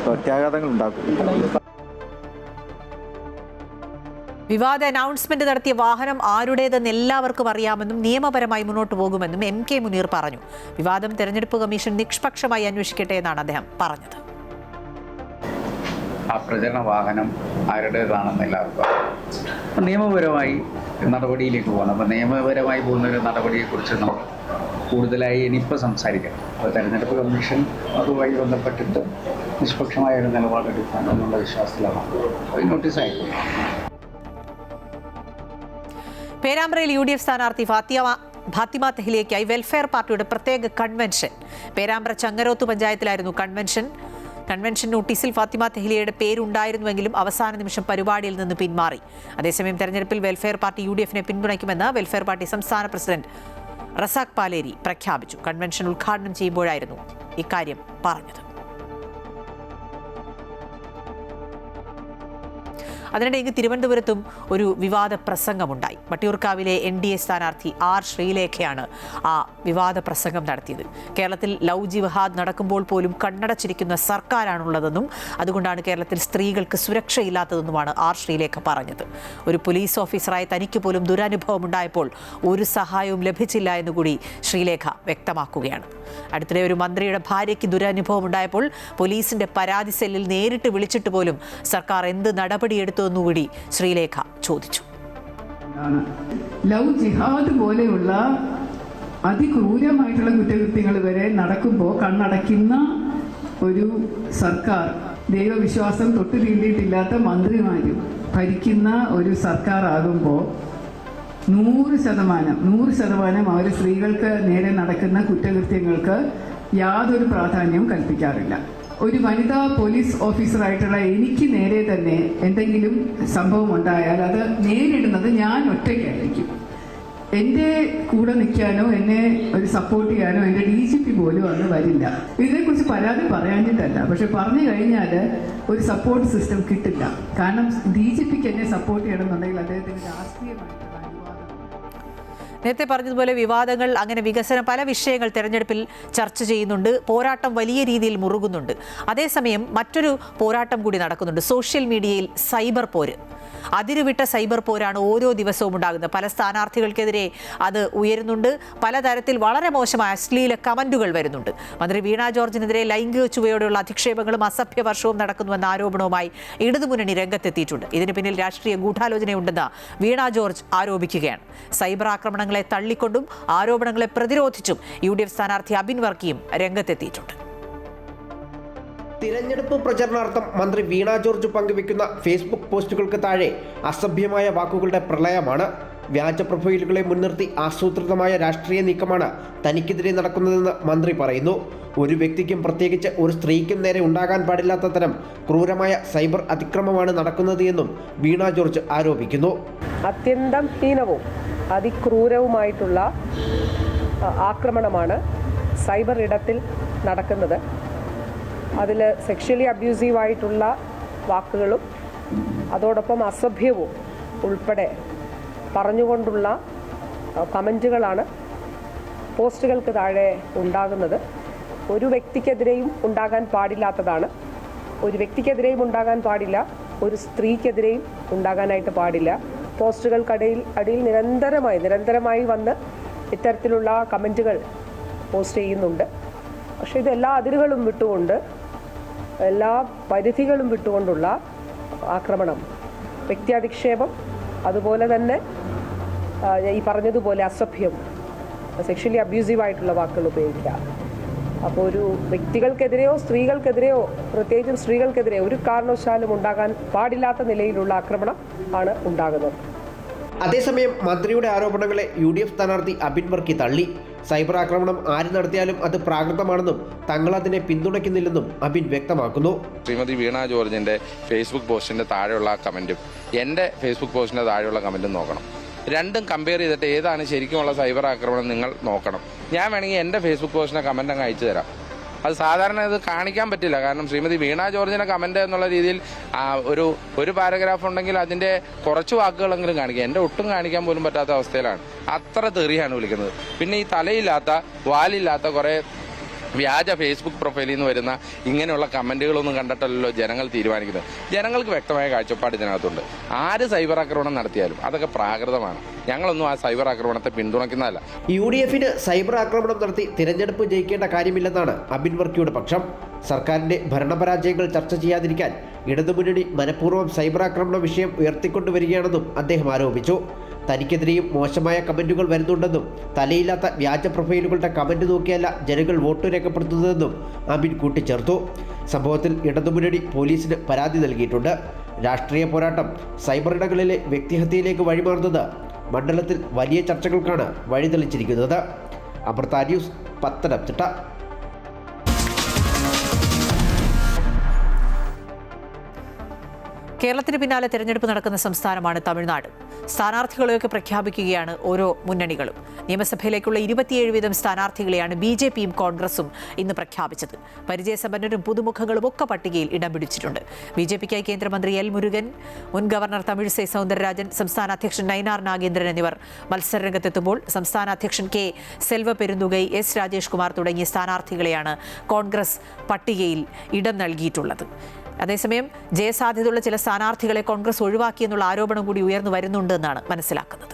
പ്രത്യാഘാതങ്ങൾ ഉണ്ടാക്കും. വിവാദ അനൗൺസ്മെന്റ് നടത്തിയ വാഹനം ആരുടേതെന്ന് എല്ലാവർക്കും അറിയാമെന്നും നിയമപരമായി മുന്നോട്ട് പോകുമെന്നും MK മുനീർ പറഞ്ഞു. വിവാദം തെരഞ്ഞെടുപ്പ് കമ്മീഷൻ നിഷ്പക്ഷമായി അന്വേഷിക്കട്ടെ എന്നാണ് അദ്ദേഹം പറഞ്ഞത്. ആ പ്രചരണ വാഹനം ആരുടേതാണെന്ന് എല്ലാവർക്കും നിയമപരമായി നടപടിയിലേക്ക് പോകണം. അപ്പോൾ നിയമപരമായി പോകുന്ന ഒരു നടപടിയെക്കുറിച്ച് നമ്മൾ കൂടുതലായി ഇനിയിപ്പോൾ സംസാരിക്കണം. അപ്പോൾ തെരഞ്ഞെടുപ്പ് കമ്മീഷൻ അതുമായി ബന്ധപ്പെട്ടിട്ട് നിഷ്പക്ഷമായ ഒരു നിലപാടെടുക്കണം എന്നുള്ള വിശ്വാസത്തിലാണ് നോട്ടീസ് അയക്കും. പേരാമ്പ്രയിൽ UDF സ്ഥാനാർത്ഥി ഫാത്തിമ തഹ്ലിയയ്ക്കായി വെൽഫെയർ പാർട്ടിയുടെ പ്രത്യേക കൺവെൻഷൻ. പേരാമ്പ്ര ചങ്ങരോത്ത് പഞ്ചായത്തിലായിരുന്നു കൺവെൻഷൻ. നോട്ടീസിൽ ഫാത്തിമ തഹ്ലിയയുടെ പേരുണ്ടായിരുന്നുവെങ്കിലും അവസാന നിമിഷം പരിപാടിയിൽ നിന്ന് പിന്മാറി. അതേസമയം തെരഞ്ഞെടുപ്പിൽ വെൽഫെയർ പാർട്ടി UDF-നെ പിന്തുണയ്ക്കുമെന്ന് വെൽഫെയർ പാർട്ടി സംസ്ഥാന പ്രസിഡന്റ് റസാഖ് പാലേരി പ്രഖ്യാപിച്ചു. കൺവെൻഷൻ ഉദ്ഘാടനം ചെയ്യുമ്പോഴായിരുന്നു ഇക്കാര്യം പറഞ്ഞത്. അതിനിടെ ഇങ്ങ് തിരുവനന്തപുരത്തും ഒരു വിവാദ പ്രസംഗമുണ്ടായി. വട്ടിയൂർക്കാവിലെ NDA സ്ഥാനാർത്ഥി R ശ്രീലേഖയാണ് ആ വിവാദ പ്രസംഗം നടത്തിയത്. കേരളത്തിൽ ലവ് ജിഹാദ് നടക്കുമ്പോൾ പോലും കണ്ണടച്ചിരിക്കുന്ന സർക്കാരാണുള്ളതെന്നും അതുകൊണ്ടാണ് കേരളത്തിൽ സ്ത്രീകൾക്ക് സുരക്ഷയില്ലാത്തതെന്നുമാണ് R ശ്രീലേഖ പറഞ്ഞത്. ഒരു പോലീസ് ഓഫീസറായ തനിക്ക് പോലും ദുരനുഭവം ഉണ്ടായപ്പോൾ ഒരു സഹായവും ലഭിച്ചില്ല എന്നുകൂടി ശ്രീലേഖ വ്യക്തമാക്കുകയാണ്. അടുത്തിടെ ഒരു മന്ത്രിയുടെ ഭാര്യയ്ക്ക് ദുരനുഭവം ഉണ്ടായപ്പോൾ പോലീസിന്റെ പരാതി സെല്ലിൽ നേരിട്ട് വിളിച്ചിട്ട് പോലും സർക്കാർ എന്ത് നടപടിയെടുത്തു എന്നുകൂടി ശ്രീലേഖ ചോദിച്ചു. ലവ് ജിഹാദ് പോലെയുള്ള അതിക്രൂരമായിട്ടുള്ള കുറ്റകൃത്യങ്ങൾ വരെ നടക്കുമ്പോൾ കണ്ണടയ്ക്കുന്ന ഒരു സർക്കാർ, ദൈവവിശ്വാസം തൊട്ട് തീണ്ടിയിട്ടില്ലാത്ത മന്ത്രിമാരും ഭരിക്കുന്ന ഒരു സർക്കാർ ആകുമ്പോൾ 100% അവർ സ്ത്രീകൾക്ക് നേരെ നടക്കുന്ന കുറ്റകൃത്യങ്ങൾക്ക് യാതൊരു പ്രാധാന്യവും കൽപ്പിക്കാറില്ല. ഒരു വനിതാ പോലീസ് ഓഫീസറായിട്ടുള്ള എനിക്ക് നേരെ തന്നെ എന്തെങ്കിലും സംഭവം ഉണ്ടായാൽ അത് നേരിടുന്നത് ഞാൻ ഒറ്റയ്ക്കായിരിക്കും. എൻ്റെ കൂടെ നിൽക്കാനോ എന്നെ ഒരു സപ്പോർട്ട് ചെയ്യാനോ എൻ്റെ DGP പോലും അന്ന് വരില്ല. ഇതിനെക്കുറിച്ച് പരാതി പറയാഞ്ഞിട്ടല്ല, പക്ഷെ പറഞ്ഞു കഴിഞ്ഞാൽ ഒരു സപ്പോർട്ട് സിസ്റ്റം കിട്ടില്ല. കാരണം DGPക്ക് എന്നെ സപ്പോർട്ട് ചെയ്യണമെന്നുണ്ടെങ്കിൽ അദ്ദേഹത്തിന് രാഷ്ട്രീയമായിട്ടുള്ള നേരത്തെ പറഞ്ഞതുപോലെ വിവാദങ്ങൾ, അങ്ങനെ വികസനം, പല വിഷയങ്ങൾ തെരഞ്ഞെടുപ്പിൽ ചർച്ച ചെയ്യുന്നുണ്ട്. പോരാട്ടം വലിയ രീതിയിൽ മുറുകുന്നുണ്ട്. അതേസമയം മറ്റൊരു പോരാട്ടം കൂടി നടക്കുന്നുണ്ട്. സോഷ്യൽ മീഡിയയിൽ സൈബർ പോര്, അതിരുവിട്ട സൈബർ പോരാണ് ഓരോ ദിവസവും ഉണ്ടാകുന്നത്. പല സ്ഥാനാർത്ഥികൾക്കെതിരെ അത് ഉയരുന്നുണ്ട്. പലതരത്തിൽ വളരെ മോശമായ അശ്ലീല കമന്റുകൾ വരുന്നുണ്ട്. മന്ത്രി വീണ ജോർജിനെതിരെ ലൈംഗിക ചുവയോടെയുള്ള അധിക്ഷേപങ്ങളും അസഭ്യവർഷവും നടക്കുന്നുവെന്ന ആരോപണവുമായി ഇടതുമുന്നണി രംഗത്തെത്തിയിട്ടുണ്ട്. ഇതിന് പിന്നിൽ രാഷ്ട്രീയ ഗൂഢാലോചനയുണ്ടെന്ന് വീണ ജോർജ് ആരോപിക്കുകയാണ്. സൈബർ ആക്രമണങ്ങളെ തള്ളിക്കൊണ്ടും ആരോപണങ്ങളെ പ്രതിരോധിച്ചും UDF സ്ഥാനാർത്ഥി അബിൻ വർക്കിയും രംഗത്തെത്തിയിട്ടുണ്ട്. തിരഞ്ഞെടുപ്പ് പ്രചരണാർത്ഥം മന്ത്രി വീണ ജോർജ് പങ്കുവെക്കുന്ന ഫേസ്ബുക്ക് പോസ്റ്റുകൾക്ക് താഴെ അസഭ്യമായ വാക്കുകളുടെ പ്രളയമാണ്. വ്യാജ പ്രൊഫൈലുകളെ മുൻനിർത്തി ആസൂത്രിതമായ രാഷ്ട്രീയ നീക്കമാണ് തനിക്കെതിരെ നടക്കുന്നതെന്ന് മന്ത്രി പറയുന്നു. ഒരു വ്യക്തിക്കും, പ്രത്യേകിച്ച് ഒരു സ്ത്രീക്കും നേരെ ഉണ്ടാകാൻ പാടില്ലാത്ത തരം ക്രൂരമായ സൈബർ അതിക്രമമാണ് നടക്കുന്നത് എന്നും വീണ ജോർജ് ആരോപിക്കുന്നു. അത്യന്തം ഹീനവും അതിക്രൂരവുമായിട്ടുള്ള ആക്രമണമാണ് സൈബർ ഇടത്തിൽ നടക്കുന്നത്. അതിൽ സെക്ഷലി അബ്യൂസീവായിട്ടുള്ള വാക്കുകളും അതോടൊപ്പം അസഭ്യവും ഉൾപ്പെടെ പറഞ്ഞുകൊണ്ടുള്ള കമൻറ്റുകളാണ് പോസ്റ്റുകൾക്ക് താഴെ ഉണ്ടാകുന്നത്. ഒരു വ്യക്തിക്കെതിരെയും ഉണ്ടാകാൻ പാടില്ലാത്തതാണ്. ഒരു വ്യക്തിക്കെതിരെയും ഉണ്ടാകാൻ പാടില്ല, ഒരു സ്ത്രീക്കെതിരെയും ഉണ്ടാകാനായിട്ട് പാടില്ല. പോസ്റ്റുകൾക്കടിയിൽ നിരന്തരമായി വന്ന് ഇത്തരത്തിലുള്ള കമൻറ്റുകൾ പോസ്റ്റ് ചെയ്യുന്നുണ്ട്. പക്ഷേ ഇത് എല്ലാ അതിരുകളും വിട്ടുകൊണ്ട്, എല്ലാ പരിധികളും വിട്ടുകൊണ്ടുള്ള ആക്രമണം, വ്യക്തിയധിക്ഷേപം, അതുപോലെ തന്നെ ഈ പറഞ്ഞതുപോലെ അസഭ്യം, സെക്ഷലി അബ്യൂസീവായിട്ടുള്ള വാക്കുകൾ ഉപയോഗിക്കുക. അപ്പോൾ ഒരു വ്യക്തികൾക്കെതിരെയോ സ്ത്രീകൾക്കെതിരെയോ, പ്രത്യേകിച്ചും സ്ത്രീകൾക്കെതിരെ ഒരു കാരണവശാലും ഉണ്ടാകാൻ പാടില്ലാത്ത നിലയിലുള്ള ആക്രമണം ആണ് ഉണ്ടാകുന്നത്. അതേസമയം മന്ത്രിയുടെ ആരോപണങ്ങളെ UDF സ്ഥാനാർത്ഥി അബിൻ വർക്കി തള്ളി. സൈബർ ആക്രമണം ആര് നടത്തിയാലും അത് പ്രാകൃതമാണെന്നും തങ്ങൾ അതിനെ പിന്തുണയ്ക്കുന്നില്ലെന്നും അബിൻ വ്യക്തമാക്കുന്നു. ശ്രീമതി വീണ ജോർജിന്റെ ഫേസ്ബുക്ക് പോസ്റ്റിന്റെ താഴെയുള്ള കമന്റും എൻ്റെ ഫേസ്ബുക്ക് പോസ്റ്റിന്റെ താഴെയുള്ള കമന്റും നോക്കണം. രണ്ടും കമ്പയർ ചെയ്തിട്ട് ഏതാണ് ശരിക്കുമുള്ള സൈബർ ആക്രമണം നിങ്ങൾ നോക്കണം. ഞാൻ വേണമെങ്കിൽ എൻ്റെ ഫേസ്ബുക്ക് പോസ്റ്റിന്റെ കമന്റ് അങ്ങ് അയച്ചു തരാം. അത് സാധാരണ ഇത് കാണിക്കാൻ പറ്റില്ല. കാരണം ശ്രീമതി വീണ ജോർജിന്റെ കമന്റ് എന്നുള്ള രീതിയിൽ ഒരു പാരഗ്രാഫ് ഉണ്ടെങ്കിൽ അതിന്റെ കുറച്ച് വാക്കുകളെങ്കിലും കാണിക്കുക. എൻ്റെ ഒട്ടും കാണിക്കാൻ പോലും പറ്റാത്ത അവസ്ഥയിലാണ്. അത്ര തെറിയാണ് വിളിക്കുന്നത്. പിന്നെ ഈ തലയില്ലാത്ത വാലില്ലാത്ത കുറേ വ്യാജ ഫേസ്ബുക്ക് പ്രൊഫൈലിൽ നിന്ന് വരുന്ന ഇങ്ങനെയുള്ള കമന്റുകളൊന്നും കണ്ടിട്ടല്ലോ ജനങ്ങൾ തീരുമാനിക്കുന്നത്. ജനങ്ങൾക്ക് വ്യക്തമായ കാഴ്ചപ്പാട് ഇതിനകത്തുണ്ട്. ആര് സൈബർ ആക്രമണം നടത്തിയാലും അതൊക്കെ പ്രാകൃതമാണ്. ഞങ്ങളൊന്നും ആ സൈബർ ആക്രമണത്തെ പിന്തുണയ്ക്കുന്നതല്ല. UDFന് സൈബർ ആക്രമണം നടത്തി തിരഞ്ഞെടുപ്പ് ജയിക്കേണ്ട കാര്യമില്ലെന്നാണ് അബിൻ വർക്കിയുടെ പക്ഷം. സർക്കാരിന്റെ ഭരണപരാജയങ്ങൾ ചർച്ച ചെയ്യാതിരിക്കാൻ ഇടതുമുന്നണി മനഃപൂർവ്വം സൈബർ ആക്രമണ വിഷയം ഉയർത്തിക്കൊണ്ടുവരികയാണെന്നും അദ്ദേഹം ആരോപിച്ചു. തനിക്കെതിരെയും മോശമായ കമന്റുകൾ വരുന്നുണ്ടെന്നും തലയില്ലാത്ത വ്യാജ പ്രൊഫൈലുകളുടെ കമന്റ് നോക്കിയല്ല ജനങ്ങൾ വോട്ട് രേഖപ്പെടുത്തുന്നതെന്നും അബിൻ കൂട്ടിച്ചേർത്തു. സംഭവത്തിൽ ഇടതുമുന്നണി പോലീസിന് പരാതി നൽകിയിട്ടുണ്ട്. രാഷ്ട്രീയ പോരാട്ടം സൈബർ ഇടങ്ങളിലെ വ്യക്തിഹത്യയിലേക്ക് വഴിമാറുന്നത് മണ്ഡലത്തിൽ വലിയ ചർച്ചകൾക്കാണ് വഴിതെളിച്ചിരിക്കുന്നത്. അമൃത ന്യൂസ്, പത്തനംതിട്ട. കേരളത്തിന് പിന്നാലെ തെരഞ്ഞെടുപ്പ് നടക്കുന്ന സംസ്ഥാനമാണ് തമിഴ്നാട്. സ്ഥാനാർത്ഥികളെയൊക്കെ പ്രഖ്യാപിക്കുകയാണ് ഓരോ മുന്നണികളും. നിയമസഭയിലേക്കുള്ള 27 വീതം സ്ഥാനാർത്ഥികളെയാണ് BJPയും കോൺഗ്രസും ഇന്ന് പ്രഖ്യാപിച്ചത്. പരിചയസമ്പന്നരും പുതുമുഖങ്ങളും ഒക്കെ പട്ടികയിൽ ഇടം പിടിച്ചിട്ടുണ്ട്. BJPക്കായി കേന്ദ്രമന്ത്രി L. മുരുകൻ, മുൻ ഗവർണർ തമിഴിസൈ സൗന്ദരരാജൻ, സംസ്ഥാന അധ്യക്ഷൻ നയിനാർ നാഗേന്ദ്രൻ എന്നിവർ മത്സരരംഗത്തെത്തുമ്പോൾ സംസ്ഥാന അധ്യക്ഷൻ K. സെൽവ പെരുന്തുകൈ, S. രാജേഷ് കുമാർ തുടങ്ങിയ സ്ഥാനാർത്ഥികളെയാണ് കോൺഗ്രസ് പട്ടികയിൽ ഇടം നൽകിയിട്ടുള്ളത്. അതേസമയം ജയസാധ്യതയുള്ള ചില സ്ഥാനാർത്ഥികളെ കോൺഗ്രസ് ഒഴിവാക്കിയെന്നുള്ള ആരോപണം കൂടി ഉയർന്നു വരുന്നുണ്ടെന്നാണ് മനസ്സിലാക്കുന്നത്.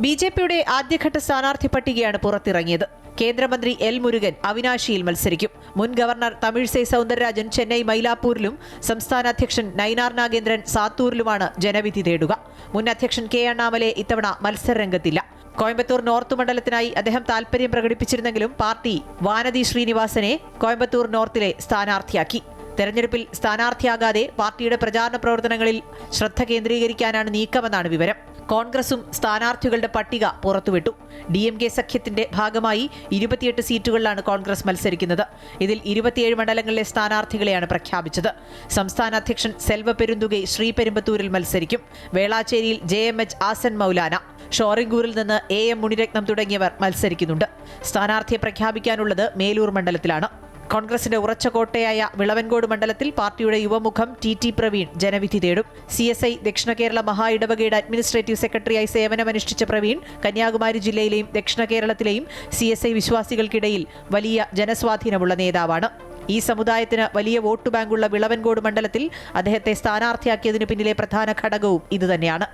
BJPയുടെ ആദ്യഘട്ട സ്ഥാനാർത്ഥി പട്ടികയാണ് പുറത്തിറങ്ങിയത്. കേന്ദ്രമന്ത്രി L. മുരുകൻ അവിനാശിയിൽ മത്സരിക്കും. മുൻ ഗവർണർ തമിഴിസൈ സൗന്ദരരാജൻ ചെന്നൈ മൈലാപ്പൂരിലും സംസ്ഥാന അധ്യക്ഷൻ നയിനാർ നാഗേന്ദ്രൻ സാത്തൂരിലുമാണ് ജനവിധി തേടുക. മുൻ അധ്യക്ഷൻ K. അണ്ണാമലൈ ഇത്തവണ മത്സരരംഗത്തില്ല. കോയമ്പത്തൂർ നോർത്ത് മണ്ഡലത്തിനായി അദ്ദേഹം താൽപര്യം പ്രകടിപ്പിച്ചിരുന്നെങ്കിലും പാർട്ടി വാനതി ശ്രീനിവാസനെ കോയമ്പത്തൂർ നോർത്തിലെ സ്ഥാനാർത്ഥിയാക്കി. തെരഞ്ഞെടുപ്പിൽ സ്ഥാനാർത്ഥിയാകാതെ പാർട്ടിയുടെ പ്രചാരണ പ്രവർത്തനങ്ങളിൽ ശ്രദ്ധ കേന്ദ്രീകരിക്കാനാണ് നീക്കമെന്നാണ് വിവരം. കോൺഗ്രസും സ്ഥാനാർത്ഥികളുടെ പട്ടിക പുറത്തുവിട്ടു. DMK സഖ്യത്തിന്റെ ഭാഗമായി 28 സീറ്റുകളിലാണ് കോൺഗ്രസ് മത്സരിക്കുന്നത്. ഇതിൽ 27 മണ്ഡലങ്ങളിലെ സ്ഥാനാർത്ഥികളെയാണ് പ്രഖ്യാപിച്ചത്. സംസ്ഥാന അധ്യക്ഷൻ സെൽവ പെരുന്തുകൈ ശ്രീപെരുമ്പത്തൂരിൽ മത്സരിക്കും. വേളാച്ചേരിയിൽ JMH ആസൻ മൗലാന, ഷോറിംഗൂരിൽ നിന്ന് AM മുനിരത്നം തുടങ്ങിയവർ മത്സരിക്കുന്നുണ്ട്. സ്ഥാനാർത്ഥിയെ പ്രഖ്യാപിക്കാനുള്ളത് മേലൂർ മണ്ഡലത്തിലാണ്. കോൺഗ്രസിന്റെ ഉറച്ച കോട്ടയായ വിളവൻകോട് മണ്ഡലത്തിൽ പാർട്ടിയുടെ യുവമുഖം ടി പ്രവീൺ ജനവിധി തേടും. CSI ദക്ഷിണ കേരള മഹാ ഇടവകയുടെ അഡ്മിനിസ്ട്രേറ്റീവ് സെക്രട്ടറിയായി സേവനമനുഷ്ഠിച്ച പ്രവീൺ കന്യാകുമാരി ജില്ലയിലെയും ദക്ഷിണ കേരളത്തിലെയും CSI വിശ്വാസികൾക്കിടയിൽ വലിയ ജനസ്വാധീനമുള്ള നേതാവാണ്. ഈ സമുദായത്തിന് വലിയ വോട്ട് ബാങ്കുള്ള വിളവൻകോട് മണ്ഡലത്തിൽ അദ്ദേഹത്തെ സ്ഥാനാർത്ഥിയാക്കിയതിനു പിന്നിലെ പ്രധാന ഘടകവും ഇതുതന്നെയാണ്.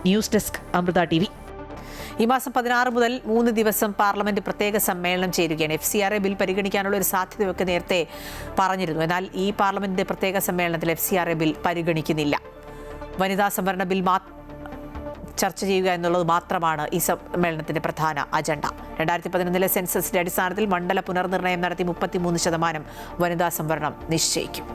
News desk Amrita TV. ഈ മാസം 16 മുതൽ 3 ദിവസം പാർലമെന്റ് പ്രത്യേക സമ്മേളനം ചേരുകയാണ്. FCRA ബിൽ പരിഗണിക്കാനുള്ള ഒരു സാധ്യതയൊക്കെ നേരത്തെ പറഞ്ഞിരുന്നു. എന്നാൽ ഈ പാർലമെന്റ് പ്രത്യേക സമ്മേളനത്തിൽ FCRA ബിൽ പരിഗണിക്കുന്നില്ല. വനിതാ സംവരണ ബിൽ ചർച്ച ചെയ്യുക എന്നുള്ളത് മാത്രമാണ് ഈ സമ്മേളനത്തിന്റെ പ്രധാന അജണ്ട. 2011 സെൻസസിന്റെ അടിസ്ഥാനത്തിൽ മണ്ഡല പുനർനിർണയം നടത്തി 33% വനിതാ സംവരണം നിശ്ചയിക്കും.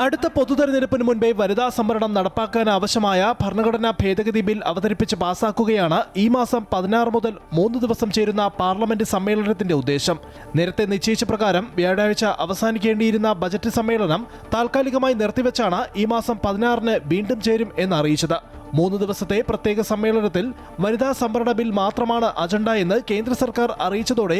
അടുത്ത പൊതുതെരഞ്ഞെടുപ്പിന് മുൻപേ വനിതാ സംവരണം നടപ്പാക്കാൻ ആവശ്യമായ ഭരണഘടനാ ഭേദഗതി ബിൽ അവതരിപ്പിച്ച് പാസാക്കുകയാണ് ഈ മാസം 16 മുതൽ 3 ദിവസം ചേരുന്ന പാർലമെന്റ് സമ്മേളനത്തിന്റെ ഉദ്ദേശം. നേരത്തെ നിശ്ചയിച്ച പ്രകാരം വ്യാഴാഴ്ച അവസാനിക്കേണ്ടിയിരുന്ന ബജറ്റ് സമ്മേളനം താൽക്കാലികമായി നിർത്തിവെച്ചാണ് ഈ മാസം 16-ന് വീണ്ടും ചേരും എന്നറിയിച്ചത്. 3 ദിവസത്തെ പ്രത്യേക സമ്മേളനത്തിൽ വനിതാ സംവരണ ബിൽ മാത്രമാണ് അജണ്ട എന്ന് കേന്ദ്ര സർക്കാർ അറിയിച്ചതോടെ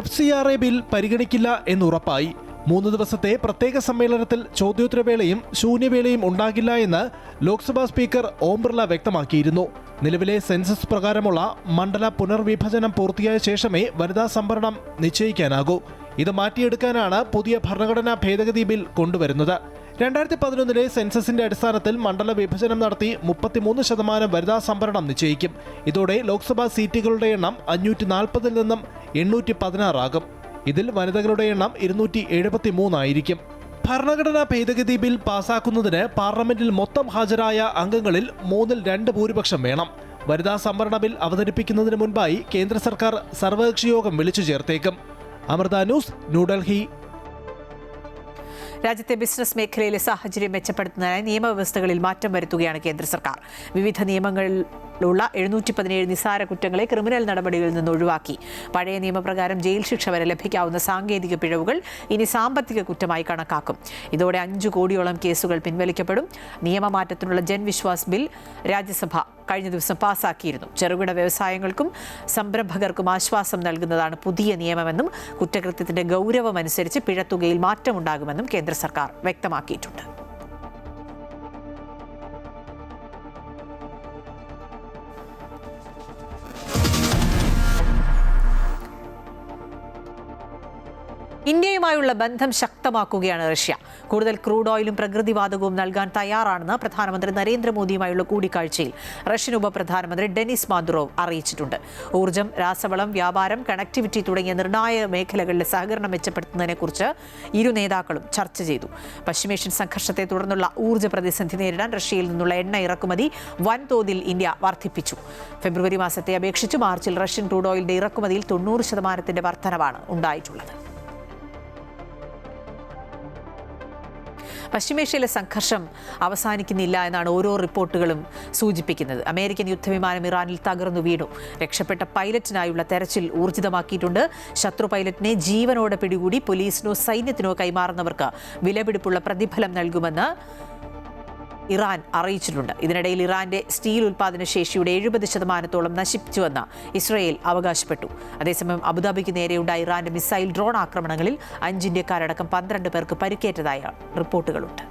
FCRA ബിൽ പരിഗണിക്കില്ല എന്നുറപ്പായി. 3 ദിവസത്തെ പ്രത്യേക സമ്മേളനത്തിൽ ചോദ്യോത്തരവേളയും ശൂന്യവേളയും ഉണ്ടാകില്ല എന്ന് ലോക്സഭാ സ്പീക്കർ ഓം ബിർള വ്യക്തമാക്കിയിരുന്നു. നിലവിലെ സെൻസസ് പ്രകാരമുള്ള മണ്ഡല പുനർവിഭജനം പൂർത്തിയായ ശേഷമേ വനിതാ സംവരണം നിശ്ചയിക്കാനാകൂ. ഇത് മാറ്റിയെടുക്കാനാണ് പുതിയ ഭരണഘടനാ ഭേദഗതി ബിൽ കൊണ്ടുവരുന്നത്. 2011 സെൻസസിന്റെ അടിസ്ഥാനത്തിൽ മണ്ഡല വിഭജനം നടത്തി 33% വനിതാ സംവരണം നിശ്ചയിക്കും. ഇതോടെ ലോക്സഭാ സീറ്റുകളുടെ എണ്ണം 540-ൽ നിന്നും 816 ആകും. ഇതിൽ വനിതകളുടെ എണ്ണം 273 ആയിരിക്കും. ഭരണഘടനാ ഭേദഗതി ബിൽ പാസാക്കുന്നതിന് പാർലമെന്റിൽ മൊത്തം ഹാജരായ അംഗങ്ങളിൽ 2/3 ഭൂരിപക്ഷം വേണം. വനിതാ സംവരണ ബിൽ അവതരിപ്പിക്കുന്നതിന് മുൻപായി കേന്ദ്ര സർക്കാർ സർവകക്ഷി യോഗം വിളിച്ചു ചേർത്തേക്കും. അമൃത ന്യൂസ്, ന്യൂഡൽഹി. രാജ്യത്തെ ബിസിനസ് മേഖലയിലെ സാഹചര്യം മെച്ചപ്പെടുത്തുന്നതിനായി നിയമവ്യവസ്ഥകളിൽ മാറ്റം വരുത്തുകയാണ് കേന്ദ്ര സർക്കാർ. വിവിധ നിയമങ്ങളിലുള്ള 717 നിസ്സാര കുറ്റങ്ങളെ ക്രിമിനൽ നടപടികളിൽ നിന്ന് ഒഴിവാക്കി. പഴയ നിയമപ്രകാരം ജയിൽ ശിക്ഷ വരെ ലഭിക്കാവുന്ന സാങ്കേതിക പിഴവുകൾ ഇനി സാമ്പത്തിക കുറ്റമായി കണക്കാക്കും. ഇതോടെ 5 കോടിയോളം കേസുകൾ പിൻവലിക്കപ്പെടും. നിയമമാറ്റത്തിനുള്ള ജൻവിശ്വാസ് ബിൽ രാജ്യസഭ കഴിഞ്ഞ ദിവസം പാസാക്കിയിരുന്നു. ചെറുകിട വ്യവസായങ്ങൾക്കും സംരംഭകർക്കും ആശ്വാസം നൽകുന്നതാണ് പുതിയ നിയമമെന്നും കുറ്റകൃത്യത്തിന്റെ ഗൗരവമനുസരിച്ച് പിഴത്തുകയിൽ മാറ്റമുണ്ടാകുമെന്നും കേന്ദ്ര സർക്കാർ വ്യക്തമാക്കിയിട്ടുണ്ട്. ഇന്ത്യയുമായുള്ള ബന്ധം ശക്തമാക്കുകയാണ് റഷ്യ. കൂടുതൽ ക്രൂഡ് ഓയിലും പ്രകൃതിവാതകവും നൽകാൻ തയ്യാറാണെന്ന് പ്രധാനമന്ത്രി നരേന്ദ്രമോദിയുമായുള്ള കൂടിക്കാഴ്ചയിൽ റഷ്യൻ ഉപപ്രധാനമന്ത്രി ഡെനിസ് മാദുറോവ് അറിയിച്ചിട്ടുണ്ട്. ഊർജ്ജം, രാസവളം, വ്യാപാരം, കണക്ടിവിറ്റി തുടങ്ങിയ നിർണായക മേഖലകളിലെ സഹകരണം മെച്ചപ്പെടുത്തുന്നതിനെക്കുറിച്ച് ഇരു നേതാക്കളും ചർച്ച ചെയ്തു. പശ്ചിമേഷ്യൻ സംഘർഷത്തെ തുടർന്നുള്ള ഊർജ്ജ പ്രതിസന്ധി നേരിടാൻ റഷ്യയിൽ നിന്നുള്ള എണ്ണ ഇറക്കുമതി വൻതോതിൽ ഇന്ത്യ വർദ്ധിപ്പിച്ചു. ഫെബ്രുവരി മാസത്തെ അപേക്ഷിച്ച് മാർച്ചിൽ റഷ്യൻ ക്രൂഡ് ഓയിലിന്റെ ഇറക്കുമതിയിൽ 90% വർധനവാണ് ഉണ്ടായിട്ടുള്ളത്. പശ്ചിമേഷ്യയിലെ സംഘർഷം അവസാനിക്കുന്നില്ല എന്നാണ് ഓരോ റിപ്പോർട്ടുകളും സൂചിപ്പിക്കുന്നത്. അമേരിക്കൻ യുദ്ധവിമാനം ഇറാനിൽ തകർന്നു വീണു. രക്ഷപ്പെട്ട പൈലറ്റിനായുള്ള തെരച്ചിൽ ഊർജിതമാക്കിയിട്ടുണ്ട്. ശത്രു പൈലറ്റിനെ ജീവനോടെ പിടികൂടി പോലീസിനോ സൈന്യത്തിനോ കൈമാറുന്നവർക്ക് വിലപിടിപ്പുള്ള പ്രതിഫലം നൽകുമെന്ന് ഇറാൻ അറിയിച്ചിട്ടുണ്ട്. ഇതിനിടയിൽ ഇറാന്റെ സ്റ്റീൽ ഉൽപ്പാദന ശേഷിയുടെ 70% നശിപ്പിച്ചുവെന്ന് ഇസ്രയേൽ അവകാശപ്പെട്ടു. അതേസമയം അബുദാബിക്ക് നേരെയുണ്ടായ ഇറാന്റെ മിസൈൽ ഡ്രോൺ ആക്രമണങ്ങളിൽ 5 ഇന്ത്യക്കാരടക്കം 12 പേർക്ക് പരിക്കേറ്റതായ റിപ്പോർട്ടുകളുണ്ട്.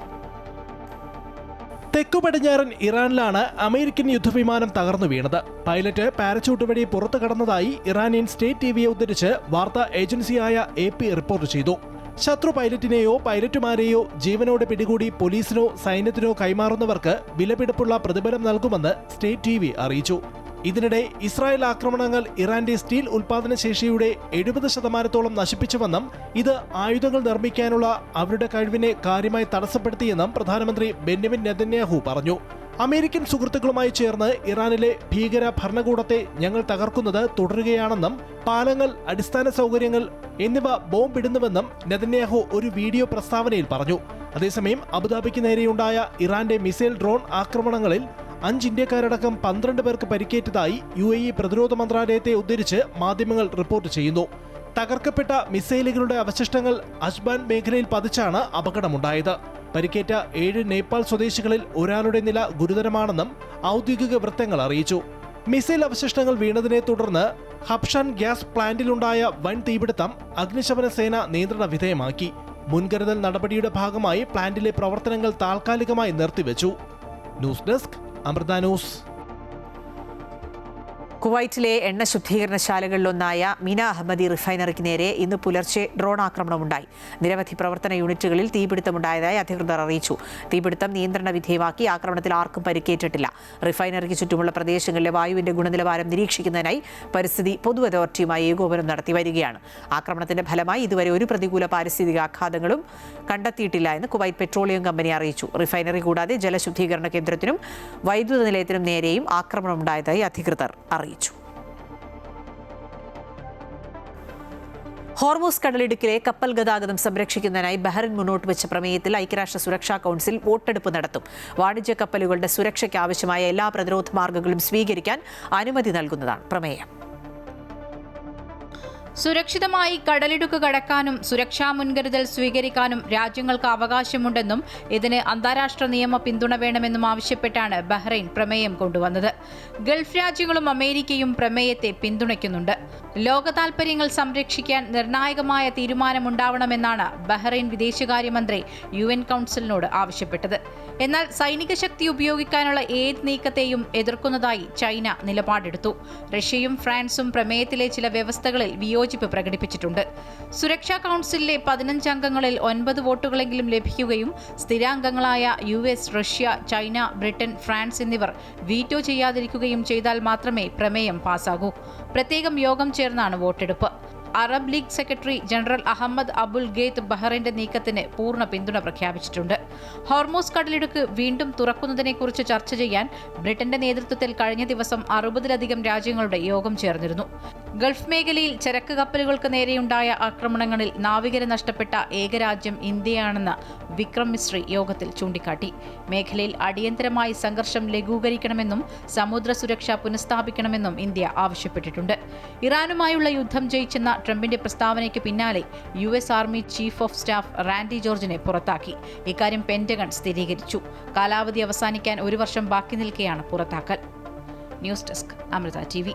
തെക്കു പടിഞ്ഞാറൻ ഇറാനിലാണ് അമേരിക്കൻ യുദ്ധവിമാനം തകർന്നു വീണത്. പൈലറ്റ് പാരച്യൂട്ട് വഴി പുറത്തു കടന്നതായി ഇറാനിയൻ സ്റ്റേറ്റ് ടിവിയെ ഉദ്ധരിച്ച് വാർത്താ ഏജൻസിയായ AP റിപ്പോർട്ട് ചെയ്തു. ശത്രു പൈലറ്റിനെയോ പൈലറ്റുമാരെയോ ജീവനോടെ പിടികൂടി പോലീസിനോ സൈന്യത്തിനോ കൈമാറുന്നവർക്ക് വിലപിടിപ്പുള്ള പ്രതിഫലം നൽകുമെന്ന് സ്റ്റേറ്റ് TV അറിയിച്ചു. ഇതിനിടെ ഇസ്രായേൽ ആക്രമണങ്ങൾ ഇറാന്റെ സ്റ്റീൽ ഉൽപ്പാദന ശേഷിയുടെ 70% നശിപ്പിച്ചുവെന്നും ഇത് ആയുധങ്ങൾ നിർമ്മിക്കാനുള്ള അവരുടെ കഴിവിനെ കാര്യമായി തടസ്സപ്പെടുത്തിയെന്നും പ്രധാനമന്ത്രി ബെന്യാമിൻ നെതന്യാഹു പറഞ്ഞു. അമേരിക്കൻ സുഹൃത്തുക്കളുമായി ചേർന്ന് ഇറാനിലെ ഭീകര ഭരണകൂടത്തെ ഞങ്ങൾ തകർക്കുന്നത് തുടരുകയാണെന്നും പാലങ്ങൾ, അടിസ്ഥാന സൗകര്യങ്ങൾ എന്നിവ ബോംബിടുന്നുവെന്നും നെതന്യാഹു ഒരു വീഡിയോ പ്രസ്താവനയിൽ പറഞ്ഞു. അതേസമയം അബുദാബിക്ക് നേരെയുണ്ടായ ഇറാന്റെ മിസൈൽ ഡ്രോൺ ആക്രമണങ്ങളിൽ 5 ഇന്ത്യക്കാരടക്കം 12 പേർക്ക് പരിക്കേറ്റതായി UAE പ്രതിരോധ മന്ത്രാലയത്തെ ഉദ്ധരിച്ച് മാധ്യമങ്ങൾ റിപ്പോർട്ട് ചെയ്യുന്നു. തകർക്കപ്പെട്ട മിസൈലുകളുടെ അവശിഷ്ടങ്ങൾ അജ്ബാൻ മേഖലയിൽ പതിച്ചാണ് അപകടമുണ്ടായത്. പരിക്കേറ്റ 7 നേപ്പാൾ സ്വദേശികളിൽ ഒരാളുടെ നില ഗുരുതരമാണെന്നും ഔദ്യോഗിക വൃത്തങ്ങൾ അറിയിച്ചു. മിസൈൽ അവശിഷ്ടങ്ങൾ വീണതിനെ തുടർന്ന് ഹബ്ഷാൻ ഗ്യാസ് പ്ലാന്റിലുണ്ടായ വൻ തീപിടുത്തം അഗ്നിശമന സേന നിയന്ത്രണ വിധേയമാക്കി. മുൻകരുതൽ നടപടിയുടെ ഭാഗമായി പ്ലാന്റിലെ പ്രവർത്തനങ്ങൾ താൽക്കാലികമായി നിർത്തിവെച്ചു. News desk Amrita news. കുവൈറ്റിലെ എണ്ണ ശുദ്ധീകരണശാലകളിലൊന്നായ മിന അഹമ്മദി റിഫൈനറിക്ക് നേരെ ഇന്ന് പുലർച്ചെ ഡ്രോൺ ആക്രമണമുണ്ടായി. നിരവധി പ്രവർത്തന യൂണിറ്റുകളിൽ തീപിടുത്തമുണ്ടായതായി അധികൃതർ അറിയിച്ചു. തീപിടുത്തം നിയന്ത്രണ വിധേയമാക്കി. ആക്രമണത്തിൽ ആർക്കും പരിക്കേറ്റിട്ടില്ല. റിഫൈനറിക്ക് ചുറ്റുമുള്ള പ്രദേശങ്ങളിലെ വായുവിന്റെ ഗുണനിലവാരം നിരീക്ഷിക്കുന്നതിനായി പരിസ്ഥിതി പൊതു അതോറിറ്റിയുമായി ഏകോപനം നടത്തി വരികയാണ്. ആക്രമണത്തിന്റെ ഫലമായി ഇതുവരെ ഒരു പ്രതികൂല പാരിസ്ഥിതിക ആഘാതങ്ങളും കണ്ടെത്തിയിട്ടില്ല എന്ന് കുവൈറ്റ് പെട്രോളിയം കമ്പനി അറിയിച്ചു. റിഫൈനറി കൂടാതെ ജലശുദ്ധീകരണ കേന്ദ്രത്തിനും വൈദ്യുത നിലയത്തിനും നേരെയും ആക്രമണമുണ്ടായതായി അധികൃതർ അറിയിച്ചു. ഹോർമൂസ് കടലിടുക്കിലെ കപ്പൽ ഗതാഗതം സംരക്ഷിക്കുന്നതിനായി ബഹ്റൈൻ മുന്നോട്ട് വെച്ച പ്രമേയത്തിൽ ഐക്യരാഷ്ട്ര സുരക്ഷാ കൗൺസിൽ വോട്ടെടുപ്പ് നടത്തും. വാണിജ്യ കപ്പലുകളുടെ സുരക്ഷയ്ക്ക് ആവശ്യമായ എല്ലാ പ്രതിരോധ മാർഗങ്ങളും സ്വീകരിക്കാൻ അനുമതി നൽകുന്നതാണ് പ്രമേയം. സുരക്ഷിതമായി കടലിടുക്ക് കടക്കാനും സുരക്ഷാ മുൻകരുതൽ സ്വീകരിക്കാനും രാജ്യങ്ങൾക്ക് അവകാശമുണ്ടെന്നും ഇതിന് അന്താരാഷ്ട്ര നിയമ പിന്തുണ വേണമെന്നും ആവശ്യപ്പെട്ടാണ് ബഹ്റൈൻ പ്രമേയം കൊണ്ടുവന്നത്. ഗൾഫ് രാജ്യങ്ങളും അമേരിക്കയും പ്രമേയത്തെ പിന്തുണയ്ക്കുന്നുണ്ട്. ലോക താൽപര്യങ്ങൾ സംരക്ഷിക്കാൻ നിർണായകമായ തീരുമാനമുണ്ടാവണമെന്നാണ് ബഹ്റൈൻ വിദേശകാര്യമന്ത്രി UN കൗൺസിലിനോട് ആവശ്യപ്പെട്ടത്. എന്നാൽ സൈനിക ശക്തി ഉപയോഗിക്കാനുള്ള ഏത് നീക്കത്തെയും എതിർക്കുന്നതായി ചൈന നിലപാടെടുത്തു. റഷ്യയും ഫ്രാൻസും പ്രമേയത്തിലെ ചില വ്യവസ്ഥകളിൽ വിയോജിപ്പ് പ്രകടിപ്പിച്ചിട്ടുണ്ട്. സുരക്ഷാ കൗൺസിലിലെ 15 അംഗങ്ങളിൽ 9 വോട്ടുകളെങ്കിലും ലഭിക്കുകയും സ്ഥിരാംഗങ്ങളായ US, Russia, China, Britain, France എന്നിവർ വീറ്റോ ചെയ്യാതിരിക്കുകയും ചെയ്താൽ മാത്രമേ പ്രമേയം പാസ്സാകൂ. പ്രത്യേകം യോഗം ചേർന്നാണ് വോട്ടെടുപ്പ്. Arab League secretary general Ahmed Abul Gheit ബഹ്റൈന്റെ നീക്കത്തിന് പൂർണ്ണ പിന്തുണ പ്രഖ്യാപിച്ചിട്ടുണ്ട്. ഹോർമൂസ് കടലിടുക്ക് വീണ്ടും തുറക്കുന്നതിനെക്കുറിച്ച് ചർച്ച ചെയ്യാൻ ബ്രിട്ടന്റെ നേതൃത്വത്തിൽ കഴിഞ്ഞ ദിവസം 60-ലധികം രാജ്യങ്ങളുടെ യോഗം ചേർന്നിരുന്നു. ഗൾഫ് മേഖലയിൽ ചരക്ക് കപ്പലുകൾക്ക് നേരെയുണ്ടായ ആക്രമണങ്ങളിൽ നാവികരെ നഷ്ടപ്പെട്ട ഏക രാജ്യം ഇന്ത്യയാണെന്ന് വിക്രം മിസ്രി യോഗത്തിൽ ചൂണ്ടിക്കാട്ടി. മേഖലയിൽ അടിയന്തരമായി സംഘർഷം ലഘൂകരിക്കണമെന്നും സമുദ്ര സുരക്ഷ പുനഃസ്ഥാപിക്കണമെന്നും ഇന്ത്യ ആവശ്യപ്പെട്ടിട്ടുണ്ട്. ഇറാനുമായുള്ള യുദ്ധം ജയിച്ചെന്ന ട്രംപിന്റെ പ്രസ്താവനയ്ക്ക് പിന്നാലെ US army chief of staff Randy ജോർജിനെ പുറത്താക്കി. ഇക്കാര്യം പെന്റഗൺ സ്ഥിരീകരിച്ചു. കാലാവധി അവസാനിക്കാൻ 1 വർഷം ബാക്കി നിൽക്കെയാണ് പുറത്താക്കൽ. News desk Amrita TV.